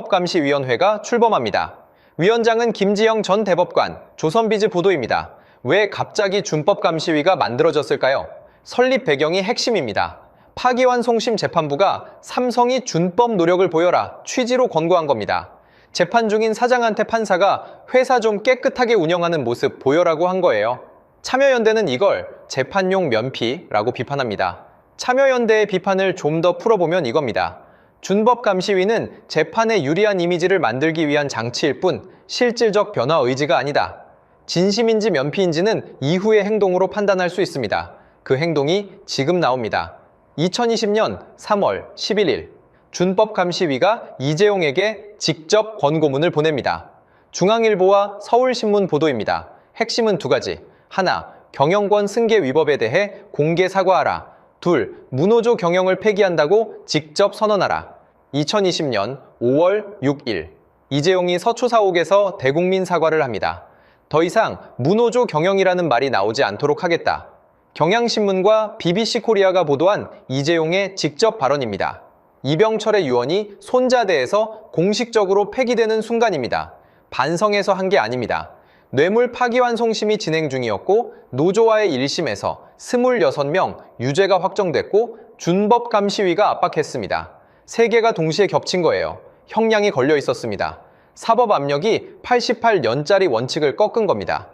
삼성준법감시위원회가 출범합니다. 위원장은 김지영 전 대법관, 조선비즈 보도입니다. 왜 갑자기 준법감시위가 만들어졌을까요? 설립 배경이 핵심입니다. 파기환송심 재판부가 삼성이 준법 노력을 보여라 취지로 권고한 겁니다. 재판 중인 사장한테 판사가 회사 좀 깨끗하게 운영하는 모습 보여라고 한 거예요. 참여연대는 이걸 재판용 면피라고 비판합니다. 참여연대의 비판을 좀 더 풀어보면 이겁니다. 준법감시위는 재판에 유리한 이미지를 만들기 위한 장치일 뿐 실질적 변화 의지가 아니다. 진심인지 면피인지는 이후의 행동으로 판단할 수 있습니다. 그 행동이 지금 나옵니다. 2020년 3월 11일 준법감시위가 이재용에게 직접 권고문을 보냅니다. 중앙일보와 서울신문 보도입니다. 핵심은 두 가지. 하나, 경영권 승계 위법에 대해 공개 사과하라. 둘, 무노조 경영을 폐기한다고 직접 선언하라. 2020년 5월 6일 이재용이 서초사옥에서 대국민 사과를 합니다. 더 이상 무노조 경영이라는 말이 나오지 않도록 하겠다. 경향신문과 BBC 코리아가 보도한 이재용의 직접 발언입니다. 이병철의 유언이 손자대에서 공식적으로 폐기되는 순간입니다. 반성해서 한 게 아닙니다. 뇌물 파기환송심이 진행 중이었고 노조와의 1심에서 26명 유죄가 확정됐고 준법감시위가 압박했습니다. 세 개가 동시에 겹친 거예요. 형량이 걸려 있었습니다. 사법 압력이 88년짜리 원칙을 꺾은 겁니다.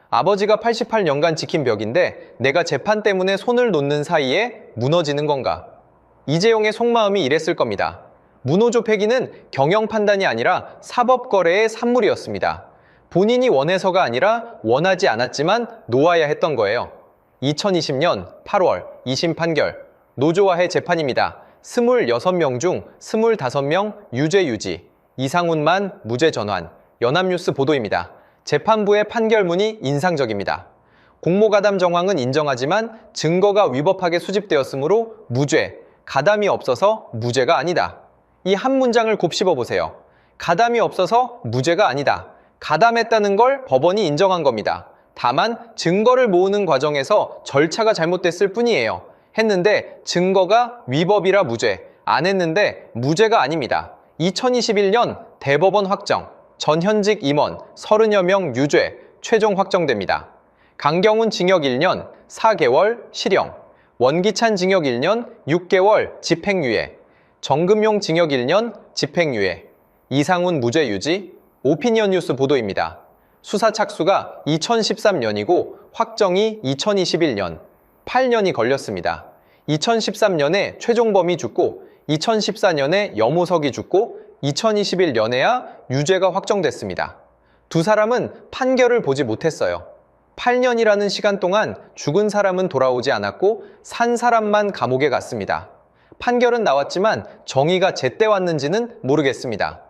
아버지가 88년간 지킨 벽인데 내가 재판 때문에 손을 놓는 사이에 무너지는 건가? 이재용의 속마음이 이랬을 겁니다. 무노조 폐기는 경영 판단이 아니라 사법거래의 산물이었습니다. 본인이 원해서가 아니라 원하지 않았지만 놓아야 했던 거예요. 2020년 8월 2심 판결, 노조와의 재판입니다. 26명 중 25명 유죄 유지, 이상훈만 무죄 전환. 연합뉴스 보도입니다. 재판부의 판결문이 인상적입니다. 공모가담 정황은 인정하지만 증거가 위법하게 수집되었으므로 무죄, 가담이 없어서 무죄가 아니다. 이 한 문장을 곱씹어 보세요. 가담이 없어서 무죄가 아니다. 가담했다는 걸 법원이 인정한 겁니다. 다만 증거를 모으는 과정에서 절차가 잘못됐을 뿐이에요. 했는데 증거가 위법이라 무죄, 안 했는데 무죄가 아닙니다. 2021년 대법원 확정, 전현직 임원 30여 명 유죄, 최종 확정됩니다. 강경훈 징역 1년 4개월 실형, 원기찬 징역 1년 6개월 집행유예, 정금용 징역 1년 집행유예, 이상훈 무죄 유지. 오피니언 뉴스 보도입니다. 수사 착수가 2013년이고 확정이 2021년, 8년이 걸렸습니다. 2013년에 최종범이 죽고 2014년에 여모석이 죽고 2021년에야 유죄가 확정됐습니다. 두 사람은 판결을 보지 못했어요. 8년이라는 시간 동안 죽은 사람은 돌아오지 않았고 산 사람만 감옥에 갔습니다. 판결은 나왔지만 정의가 제때 왔는지는 모르겠습니다.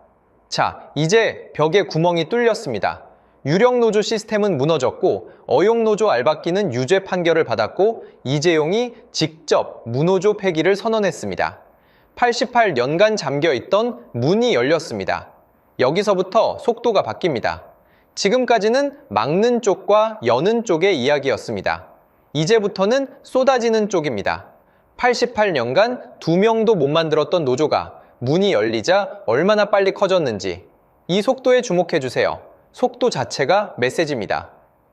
자, 이제 벽에 구멍이 뚫렸습니다. 유력노조 시스템은 무너졌고 어용노조 알박기는 유죄 판결을 받았고 이재용이 직접 무노조 폐기를 선언했습니다. 88년간 잠겨있던 문이 열렸습니다. 여기서부터 속도가 바뀝니다. 지금까지는 막는 쪽과 여는 쪽의 이야기였습니다. 이제부터는 쏟아지는 쪽입니다. 88년간 2명도 못 만들었던 노조가 문이 열리자 얼마나 빨리 커졌는지 이 속도에 주목해주세요. 속도 자체가 메시지입니다.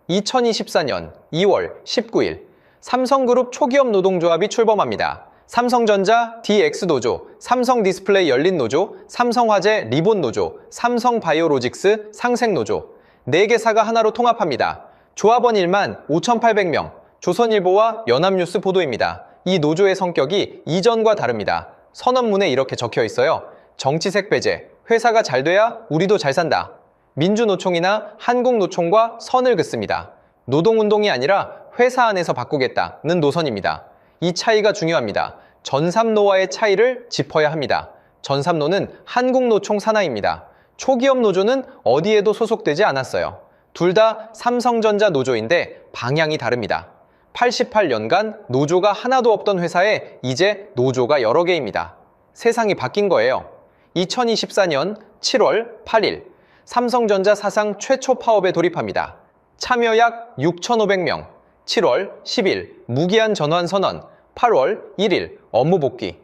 2024년 2월 19일 삼성그룹 초기업 노동조합이 출범합니다. 삼성전자 DX노조, 삼성디스플레이 열린노조, 삼성화재 리본노조, 삼성바이오로직스 상생노조 4개사가 하나로 통합합니다. 조합원 1만 5,800명, 조선일보와 연합뉴스 보도입니다. 이 노조의 성격이 이전과 다릅니다. 선언문에 이렇게 적혀 있어요. 정치색 배제, 회사가 잘 돼야 우리도 잘 산다. 민주노총이나 한국노총과 선을 긋습니다. 노동운동이 아니라 회사 안에서 바꾸겠다는 노선입니다. 이 차이가 중요합니다. 전삼노와의 차이를 짚어야 합니다. 전삼노는 한국노총 산하입니다. 초기업 노조는 어디에도 소속되지 않았어요. 둘 다 삼성전자 노조인데 방향이 다릅니다. 88년간 노조가 하나도 없던 회사에 이제 노조가 여러 개입니다. 세상이 바뀐 거예요. 2024년 7월 8일 삼성전자 사상 최초 파업에 돌입합니다. 참여 약 6,500명, 7월 10일 무기한 전환 선언, 8월 1일 업무 복귀.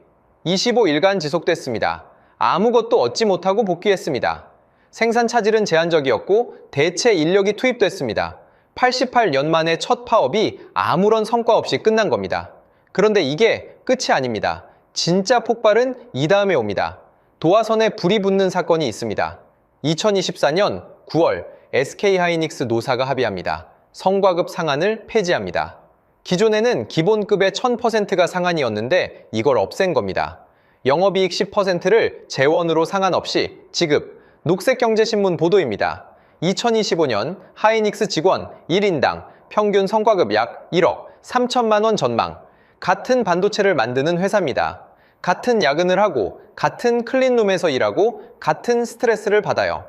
25일간 지속됐습니다. 아무것도 얻지 못하고 복귀했습니다. 생산 차질은 제한적이었고 대체 인력이 투입됐습니다. 88년 만에 첫 파업이 아무런 성과 없이 끝난 겁니다. 그런데 이게 끝이 아닙니다. 진짜 폭발은 이 다음에 옵니다. 도화선에 불이 붙는 사건이 있습니다. 2024년 9월 SK하이닉스 노사가 합의합니다. 성과급 상한을 폐지합니다. 기존에는 기본급의 1000%가 상한이었는데 이걸 없앤 겁니다. 영업이익 10%를 재원으로 상한 없이 지급. 녹색경제신문 보도입니다. 2025년 하이닉스 직원 1인당 평균 성과급 약 1억 3천만 원 전망. 같은 반도체를 만드는 회사입니다. 같은 야근을 하고 같은 클린룸에서 일하고 같은 스트레스를 받아요.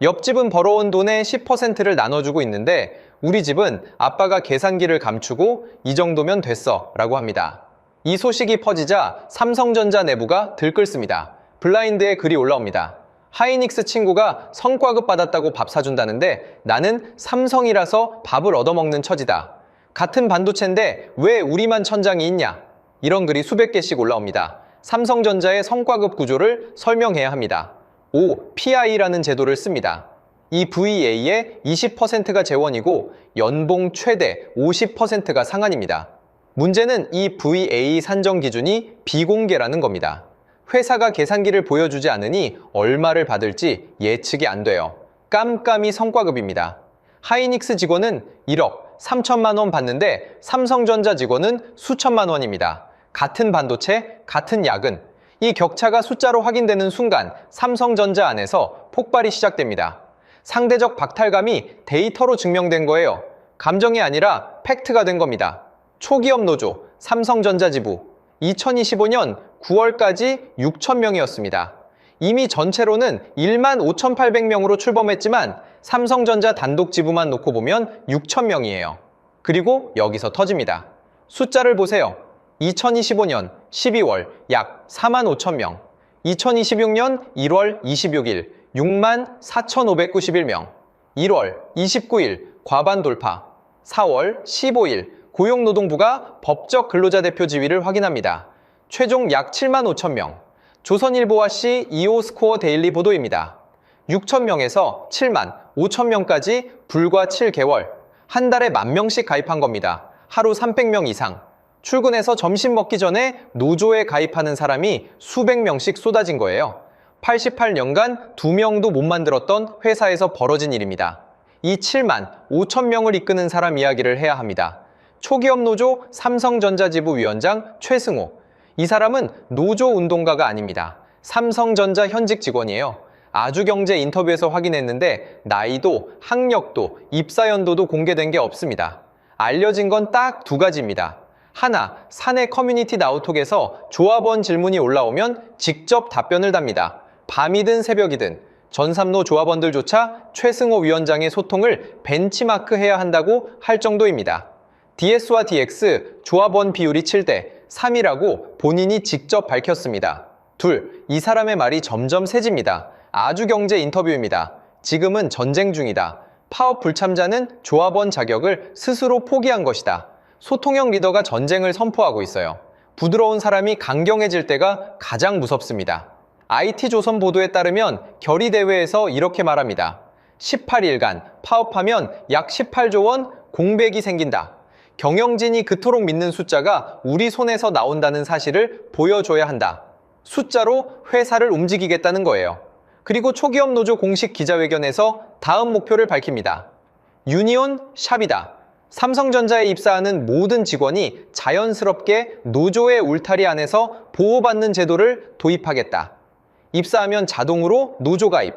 옆집은 벌어온 돈의 10%를 나눠주고 있는데 우리 집은 아빠가 계산기를 감추고 이 정도면 됐어 라고 합니다. 이 소식이 퍼지자 삼성전자 내부가 들끓습니다. 블라인드에 글이 올라옵니다. 하이닉스 친구가 성과급 받았다고 밥 사준다는데 나는 삼성이라서 밥을 얻어먹는 처지다. 같은 반도체인데 왜 우리만 천장이 있냐? 이런 글이 수백 개씩 올라옵니다. 삼성전자의 성과급 구조를 설명해야 합니다. OPI라는 제도를 씁니다. 이 VA의 20%가 재원이고 연봉 최대 50%가 상한입니다. 문제는 이 VA 산정 기준이 비공개라는 겁니다. 회사가 계산기를 보여주지 않으니 얼마를 받을지 예측이 안 돼요. 깜깜이 성과급입니다. 하이닉스 직원은 1억 3천만 원 받는데 삼성전자 직원은 수천만 원입니다. 같은 반도체, 같은 야근. 이 격차가 숫자로 확인되는 순간 삼성전자 안에서 폭발이 시작됩니다. 상대적 박탈감이 데이터로 증명된 거예요. 감정이 아니라 팩트가 된 겁니다. 초기업 노조, 삼성전자 지부. 2025년 9월까지 6,000명이었습니다. 이미 전체로는 1만 5,800명으로 출범했지만 삼성전자 단독 지부만 놓고 보면 6,000명이에요. 그리고 여기서 터집니다. 숫자를 보세요. 2025년 12월 약 45,000명, 2026년 1월 26일 64,591명, 1월 29일 과반 돌파, 4월 15일 고용노동부가 법적 근로자 대표 지위를 확인합니다. 최종 약 75,000명. 조선일보와 씨 2호 스코어 데일리 보도입니다. 6,000명에서 7만 5,000명까지 불과 7개월, 한 달에 10,000명씩 가입한 겁니다. 하루 300명 이상. 출근해서 점심 먹기 전에 노조에 가입하는 사람이 수백 명씩 쏟아진 거예요. 88년간 2명도 못 만들었던 회사에서 벌어진 일입니다. 이 7만 5,000명을 이끄는 사람 이야기를 해야 합니다. 초기업 노조 삼성전자 지부 위원장 최승호. 이 사람은 노조 운동가가 아닙니다. 삼성전자 현직 직원이에요. 아주경제 인터뷰에서 확인했는데 나이도, 학력도, 입사 연도도 공개된 게 없습니다. 알려진 건 딱 두 가지입니다. 하나, 사내 커뮤니티 나우톡에서 조합원 질문이 올라오면 직접 답변을 답니다. 밤이든 새벽이든 전삼로 조합원들조차 최승호 위원장의 소통을 벤치마크해야 한다고 할 정도입니다. DS와 DX 조합원 비율이 7대 3이라고 본인이 직접 밝혔습니다. 둘, 이 사람의 말이 점점 세집니다. 아주경제 인터뷰입니다. 지금은 전쟁 중이다. 파업 불참자는 조합원 자격을 스스로 포기한 것이다. 소통형 리더가 전쟁을 선포하고 있어요. 부드러운 사람이 강경해질 때가 가장 무섭습니다. IT조선 보도에 따르면 결의대회에서 이렇게 말합니다. 18일간 파업하면 약 18조 원 공백이 생긴다. 경영진이 그토록 믿는 숫자가 우리 손에서 나온다는 사실을 보여줘야 한다. 숫자로 회사를 움직이겠다는 거예요. 그리고 초기업 노조 공식 기자회견에서 다음 목표를 밝힙니다. 유니온 샵이다. 삼성전자에 입사하는 모든 직원이 자연스럽게 노조의 울타리 안에서 보호받는 제도를 도입하겠다. 입사하면 자동으로 노조 가입.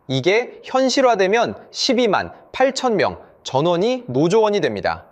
이게 현실화되면 12만 8,000명 전원이 노조원이 됩니다.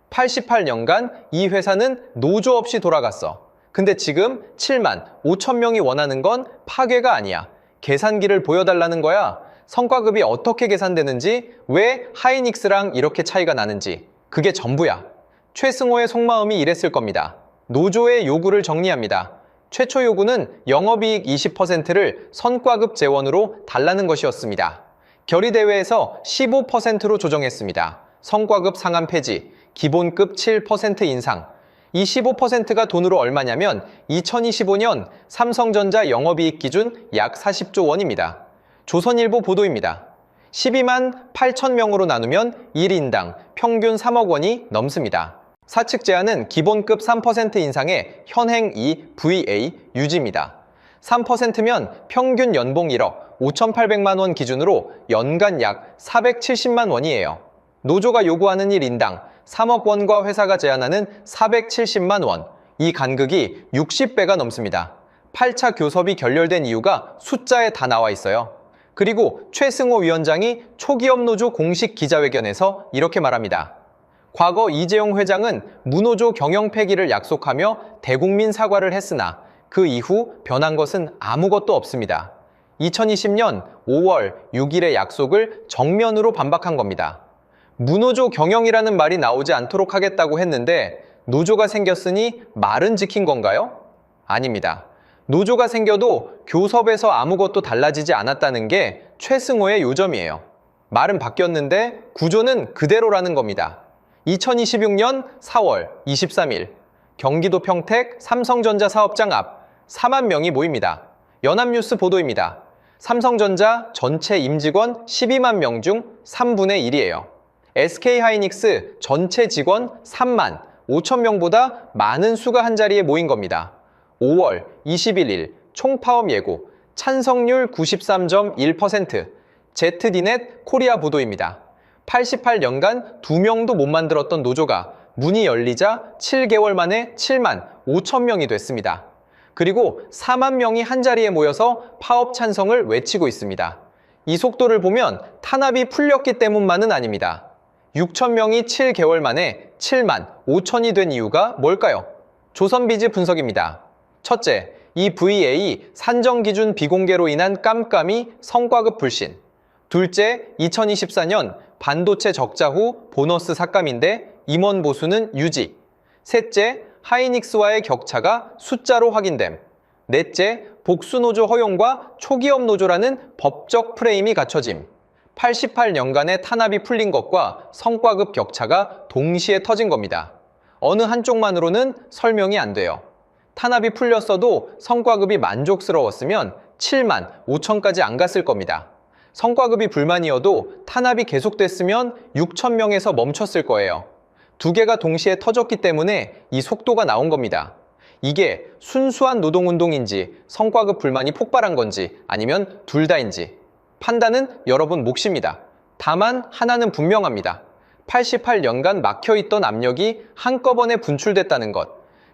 88년간 이 회사는 노조 없이 돌아갔어. 근데 지금 7만 5,000명이 원하는 건 파괴가 아니야. 계산기를 보여달라는 거야. 성과급이 어떻게 계산되는지, 왜 하이닉스랑 이렇게 차이가 나는지. 그게 전부야. 최승호의 속마음이 이랬을 겁니다. 노조의 요구를 정리합니다. 최초 요구는 영업이익 20%를 성과급 재원으로 달라는 것이었습니다. 결의대회에서 15%로 조정했습니다. 성과급 상한 폐지, 기본급 7% 인상. 이 15%가 돈으로 얼마냐면 2025년 삼성전자 영업이익 기준 약 40조 원입니다. 조선일보 보도입니다. 12만 8,000명으로 나누면 1인당 평균 3억 원이 넘습니다. 사측 제안은 기본급 3% 인상에 현행 2 VA 유지입니다. 3%면 평균 연봉 1억 5,800만 원 기준으로 연간 약 470만 원이에요. 노조가 요구하는 1인당 3억 원과 회사가 제안하는 470만 원. 이 간극이 60배가 넘습니다. 8차 교섭이 결렬된 이유가 숫자에 다 나와 있어요. 그리고 최승호 위원장이 초기업 노조 공식 기자회견에서 이렇게 말합니다. 과거 이재용 회장은 무노조 경영 폐기를 약속하며 대국민 사과를 했으나 그 이후 변한 것은 아무것도 없습니다. 2020년 5월 6일의 약속을 정면으로 반박한 겁니다. 무노조 경영이라는 말이 나오지 않도록 하겠다고 했는데 노조가 생겼으니 말은 지킨 건가요? 아닙니다. 노조가 생겨도 교섭에서 아무것도 달라지지 않았다는 게 최승호의 요점이에요. 말은 바뀌었는데 구조는 그대로라는 겁니다. 2026년 4월 23일 경기도 평택 삼성전자 사업장 앞 4만 명이 모입니다. 연합뉴스 보도입니다. 삼성전자 전체 임직원 12만 명 중 3분의 1이에요. SK하이닉스 전체 직원 3만 5천 명보다 많은 수가 한자리에 모인 겁니다. 5월 21일 총파업 예고, 찬성률 93.1%, ZD넷 코리아 보도입니다. 88년간 2명도 못 만들었던 노조가 문이 열리자 7개월 만에 7만 5천 명이 됐습니다. 그리고 4만 명이 한자리에 모여서 파업 찬성을 외치고 있습니다. 이 속도를 보면 탄압이 풀렸기 때문만은 아닙니다. 6천 명이 7개월 만에 7만 5천이 된 이유가 뭘까요? 조선비즈 분석입니다. 첫째, 이 VA 산정기준 비공개로 인한 깜깜이 성과급 불신. 둘째, 2024년 반도체 적자 후 보너스 삭감인데 임원 보수는 유지. 셋째, 하이닉스와의 격차가 숫자로 확인됨. 넷째, 복수노조 허용과 초기업 노조라는 법적 프레임이 갖춰짐. 88년간의 탄압이 풀린 것과 성과급 격차가 동시에 터진 겁니다. 어느 한쪽만으로는 설명이 안 돼요. 탄압이 풀렸어도 성과급이 만족스러웠으면 7만 5천까지 안 갔을 겁니다. 성과급이 불만이어도 탄압이 계속됐으면 6천 명에서 멈췄을 거예요. 두 개가 동시에 터졌기 때문에 이 속도가 나온 겁니다. 이게 순수한 노동운동인지 성과급 불만이 폭발한 건지 아니면 둘 다인지 판단은 여러분 몫입니다. 다만 하나는 분명합니다. 88년간 막혀있던 압력이 한꺼번에 분출됐다는 것.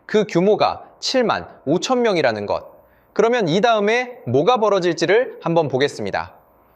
그 규모가 7만 5천 명이라는 것. 그러면 이 다음에 뭐가 벌어질지를 한번 보겠습니다.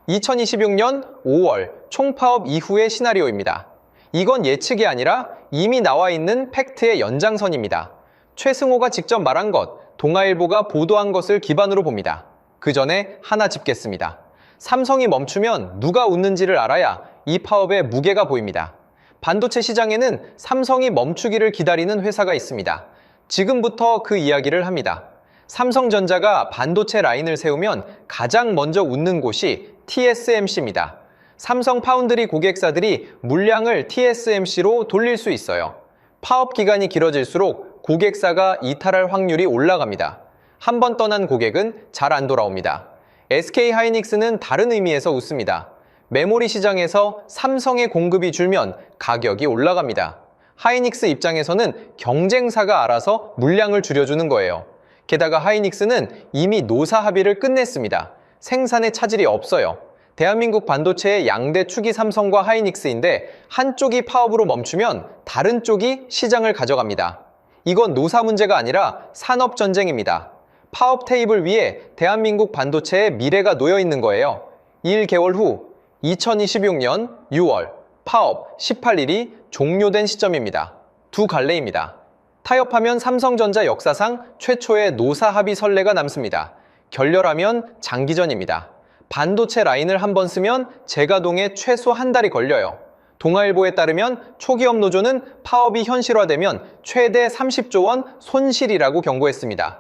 2026년 5월 총파업 이후의 시나리오입니다. 이건 예측이 아니라 이미 나와 있는 팩트의 연장선입니다. 최승호가 직접 말한 것, 동아일보가 보도한 것을 기반으로 봅니다. 그 전에 하나 짚겠습니다. 삼성이 멈추면 누가 웃는지를 알아야 이 파업의 무게가 보입니다. 반도체 시장에는 삼성이 멈추기를 기다리는 회사가 있습니다. 지금부터 그 이야기를 합니다. 삼성전자가 반도체 라인을 세우면 가장 먼저 웃는 곳이 TSMC입니다. 삼성 파운드리 고객사들이 물량을 TSMC로 돌릴 수 있어요. 파업 기간이 길어질수록 고객사가 이탈할 확률이 올라갑니다. 한 번 떠난 고객은 잘 안 돌아옵니다. SK 하이닉스는 다른 의미에서 웃습니다. 메모리 시장에서 삼성의 공급이 줄면 가격이 올라갑니다. 하이닉스 입장에서는 경쟁사가 알아서 물량을 줄여주는 거예요. 게다가 하이닉스는 이미 노사 합의를 끝냈습니다. 생산에 차질이 없어요. 대한민국 반도체의 양대 축이 삼성과 하이닉스인데 한쪽이 파업으로 멈추면 다른 쪽이 시장을 가져갑니다. 이건 노사 문제가 아니라 산업 전쟁입니다. 파업 테이블 위에 대한민국 반도체의 미래가 놓여 있는 거예요. 1개월 후 2026년 6월 파업 18일이 종료된 시점입니다. 두 갈래입니다. 타협하면 삼성전자 역사상 최초의 노사 합의 선례가 남습니다. 결렬하면 장기전입니다. 반도체 라인을 한번 쓰면 재가동에 최소 한 달이 걸려요. 동아일보에 따르면 초기업 노조는 파업이 현실화되면 최대 30조 원 손실이라고 경고했습니다.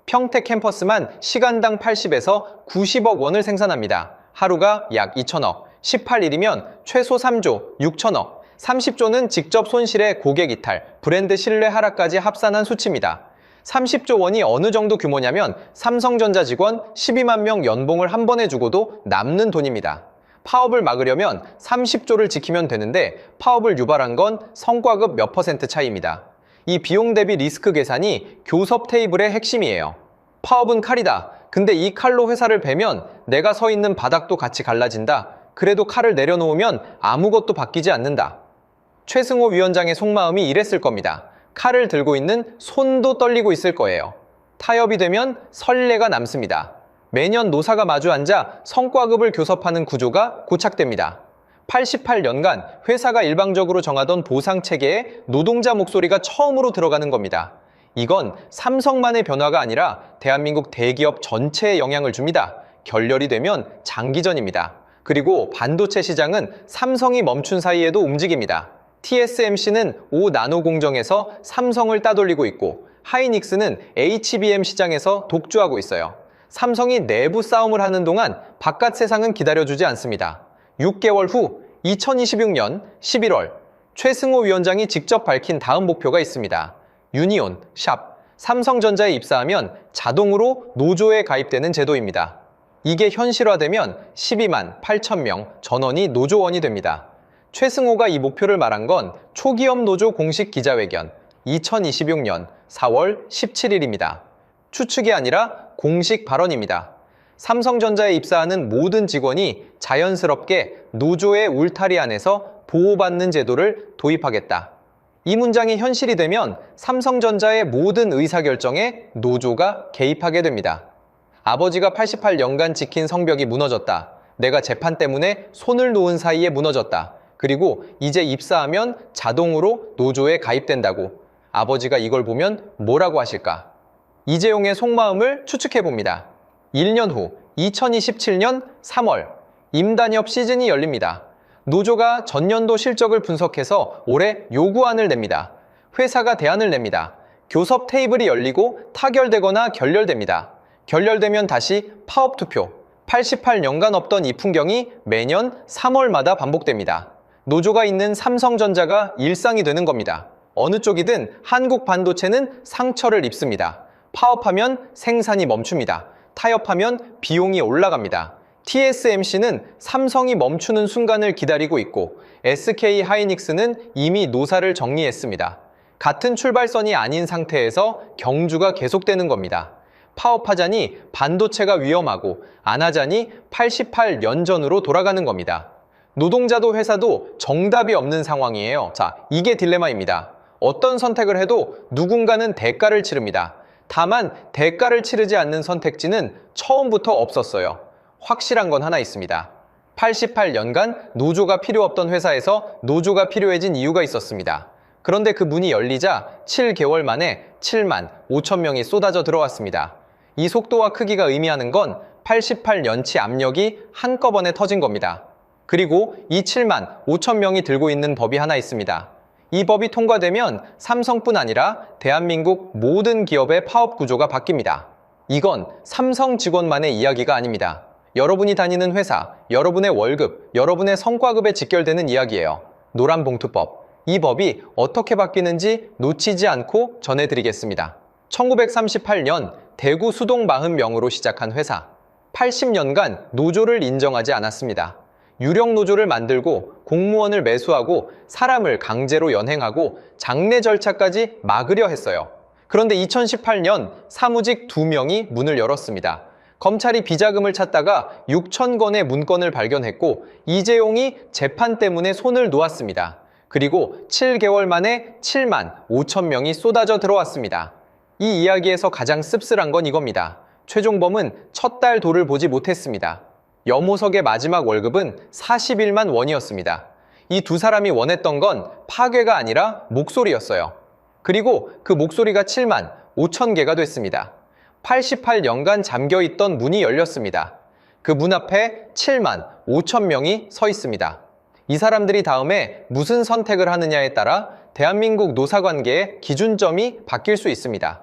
평택 캠퍼스만 시간당 80에서 90억 원을 생산합니다. 하루가 약 2천억, 18일이면 최소 3조 6천억, 30조는 직접 손실에 고객 이탈, 브랜드 신뢰 하락까지 합산한 수치입니다. 30조 원이 어느 정도 규모냐면 삼성전자 직원 12만 명 연봉을 한 번에 주고도 남는 돈입니다. 파업을 막으려면 30조를 지키면 되는데 파업을 유발한 건 성과급 몇 퍼센트 차이입니다. 이 비용 대비 리스크 계산이 교섭 테이블의 핵심이에요. 파업은 칼이다. 근데 이 칼로 회사를 베면 내가 서 있는 바닥도 같이 갈라진다. 그래도 칼을 내려놓으면 아무것도 바뀌지 않는다. 최승호 위원장의 속마음이 이랬을 겁니다. 칼을 들고 있는 손도 떨리고 있을 거예요. 타협이 되면 선례가 남습니다. 매년 노사가 마주 앉아 성과급을 교섭하는 구조가 고착됩니다. 88년간 회사가 일방적으로 정하던 보상 체계에 노동자 목소리가 처음으로 들어가는 겁니다. 이건 삼성만의 변화가 아니라 대한민국 대기업 전체에 영향을 줍니다. 결렬이 되면 장기전입니다. 그리고 반도체 시장은 삼성이 멈춘 사이에도 움직입니다. TSMC는 5나노 공정에서 삼성을 따돌리고 있고 하이닉스는 HBM 시장에서 독주하고 있어요. 삼성이 내부 싸움을 하는 동안 바깥 세상은 기다려주지 않습니다. 6개월 후 2026년 11월 최승호 위원장이 직접 밝힌 다음 목표가 있습니다. 유니온, 샵, 삼성전자에 입사하면 자동으로 노조에 가입되는 제도입니다. 이게 현실화되면 12만 8천 명 전원이 노조원이 됩니다. 최승호가 이 목표를 말한 건 초기업 노조 공식 기자회견 2026년 4월 17일입니다. 추측이 아니라 공식 발언입니다. 삼성전자에 입사하는 모든 직원이 자연스럽게 노조의 울타리 안에서 보호받는 제도를 도입하겠다. 이 문장이 현실이 되면 삼성전자의 모든 의사결정에 노조가 개입하게 됩니다. 아버지가 88년간 지킨 성벽이 무너졌다. 내가 재판 때문에 손을 놓은 사이에 무너졌다. 그리고 이제 입사하면 자동으로 노조에 가입된다고. 아버지가 이걸 보면 뭐라고 하실까? 이재용의 속마음을 추측해봅니다. 1년 후 2027년 3월 임단협 시즌이 열립니다. 노조가 전년도 실적을 분석해서 올해 요구안을 냅니다. 회사가 대안을 냅니다. 교섭 테이블이 열리고 타결되거나 결렬됩니다. 결렬되면 다시 파업 투표. 88년간 없던 이 풍경이 매년 3월마다 반복됩니다. 노조가 있는 삼성전자가 일상이 되는 겁니다. 어느 쪽이든 한국 반도체는 상처를 입습니다. 파업하면 생산이 멈춥니다. 타협하면 비용이 올라갑니다. TSMC는 삼성이 멈추는 순간을 기다리고 있고 SK 하이닉스는 이미 노사를 정리했습니다. 같은 출발선이 아닌 상태에서 경주가 계속되는 겁니다. 파업하자니 반도체가 위험하고 안 하자니 88년 전으로 돌아가는 겁니다. 노동자도 회사도 정답이 없는 상황이에요. 자, 이게 딜레마입니다. 어떤 선택을 해도 누군가는 대가를 치릅니다. 다만 대가를 치르지 않는 선택지는 처음부터 없었어요. 확실한 건 하나 있습니다. 88년간 노조가 필요 없던 회사에서 노조가 필요해진 이유가 있었습니다. 그런데 그 문이 열리자 7개월 만에 7만 5천 명이 쏟아져 들어왔습니다. 이 속도와 크기가 의미하는 건 88년치 압력이 한꺼번에 터진 겁니다. 그리고 이 7만 5천 명이 들고 있는 법이 하나 있습니다. 이 법이 통과되면 삼성뿐 아니라 대한민국 모든 기업의 파업 구조가 바뀝니다. 이건 삼성 직원만의 이야기가 아닙니다. 여러분이 다니는 회사, 여러분의 월급, 여러분의 성과급에 직결되는 이야기예요. 노란봉투법. 이 법이 어떻게 바뀌는지 놓치지 않고 전해드리겠습니다. 1938년 대구 수동 40명으로 시작한 회사. 80년간 노조를 인정하지 않았습니다. 유령 노조를 만들고 공무원을 매수하고 사람을 강제로 연행하고 장례 절차까지 막으려 했어요. 그런데 2018년 사무직 2명이 문을 열었습니다. 검찰이 비자금을 찾다가 6천 건의 문건을 발견했고 이재용이 재판 때문에 손을 놓았습니다. 그리고 7개월 만에 7만 5천 명이 쏟아져 들어왔습니다. 이 이야기에서 가장 씁쓸한 건 이겁니다. 최종범은 첫 달 도를 보지 못했습니다. 염호석의 마지막 월급은 41만 원이었습니다. 이 두 사람이 원했던 건 파괴가 아니라 목소리였어요. 그리고 그 목소리가 7만 5천 개가 됐습니다. 88년간 잠겨있던 문이 열렸습니다. 그 문 앞에 7만 5천 명이 서 있습니다. 이 사람들이 다음에 무슨 선택을 하느냐에 따라 대한민국 노사관계의 기준점이 바뀔 수 있습니다.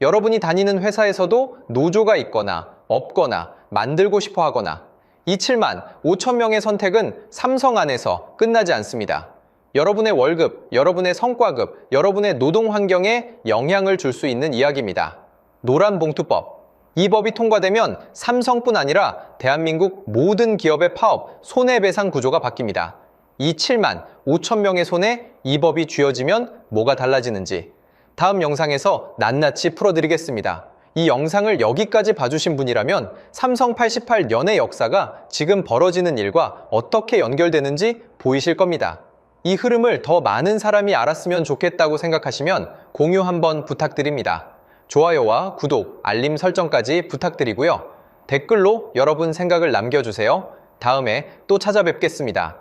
여러분이 다니는 회사에서도 노조가 있거나 없거나 만들고 싶어 하거나 이 7만 5천 명의 선택은 삼성 안에서 끝나지 않습니다. 여러분의 월급, 여러분의 성과급, 여러분의 노동 환경에 영향을 줄 수 있는 이야기입니다. 노란봉투법. 이 법이 통과되면 삼성뿐 아니라 대한민국 모든 기업의 파업, 손해배상 구조가 바뀝니다. 이 7만 5천 명의 손에 이 법이 쥐어지면 뭐가 달라지는지 다음 영상에서 낱낱이 풀어드리겠습니다. 이 영상을 여기까지 봐주신 분이라면 삼성 88년의 역사가 지금 벌어지는 일과 어떻게 연결되는지 보이실 겁니다. 이 흐름을 더 많은 사람이 알았으면 좋겠다고 생각하시면 공유 한번 부탁드립니다. 좋아요와 구독, 알림 설정까지 부탁드리고요. 댓글로 여러분 생각을 남겨주세요. 다음에 또 찾아뵙겠습니다.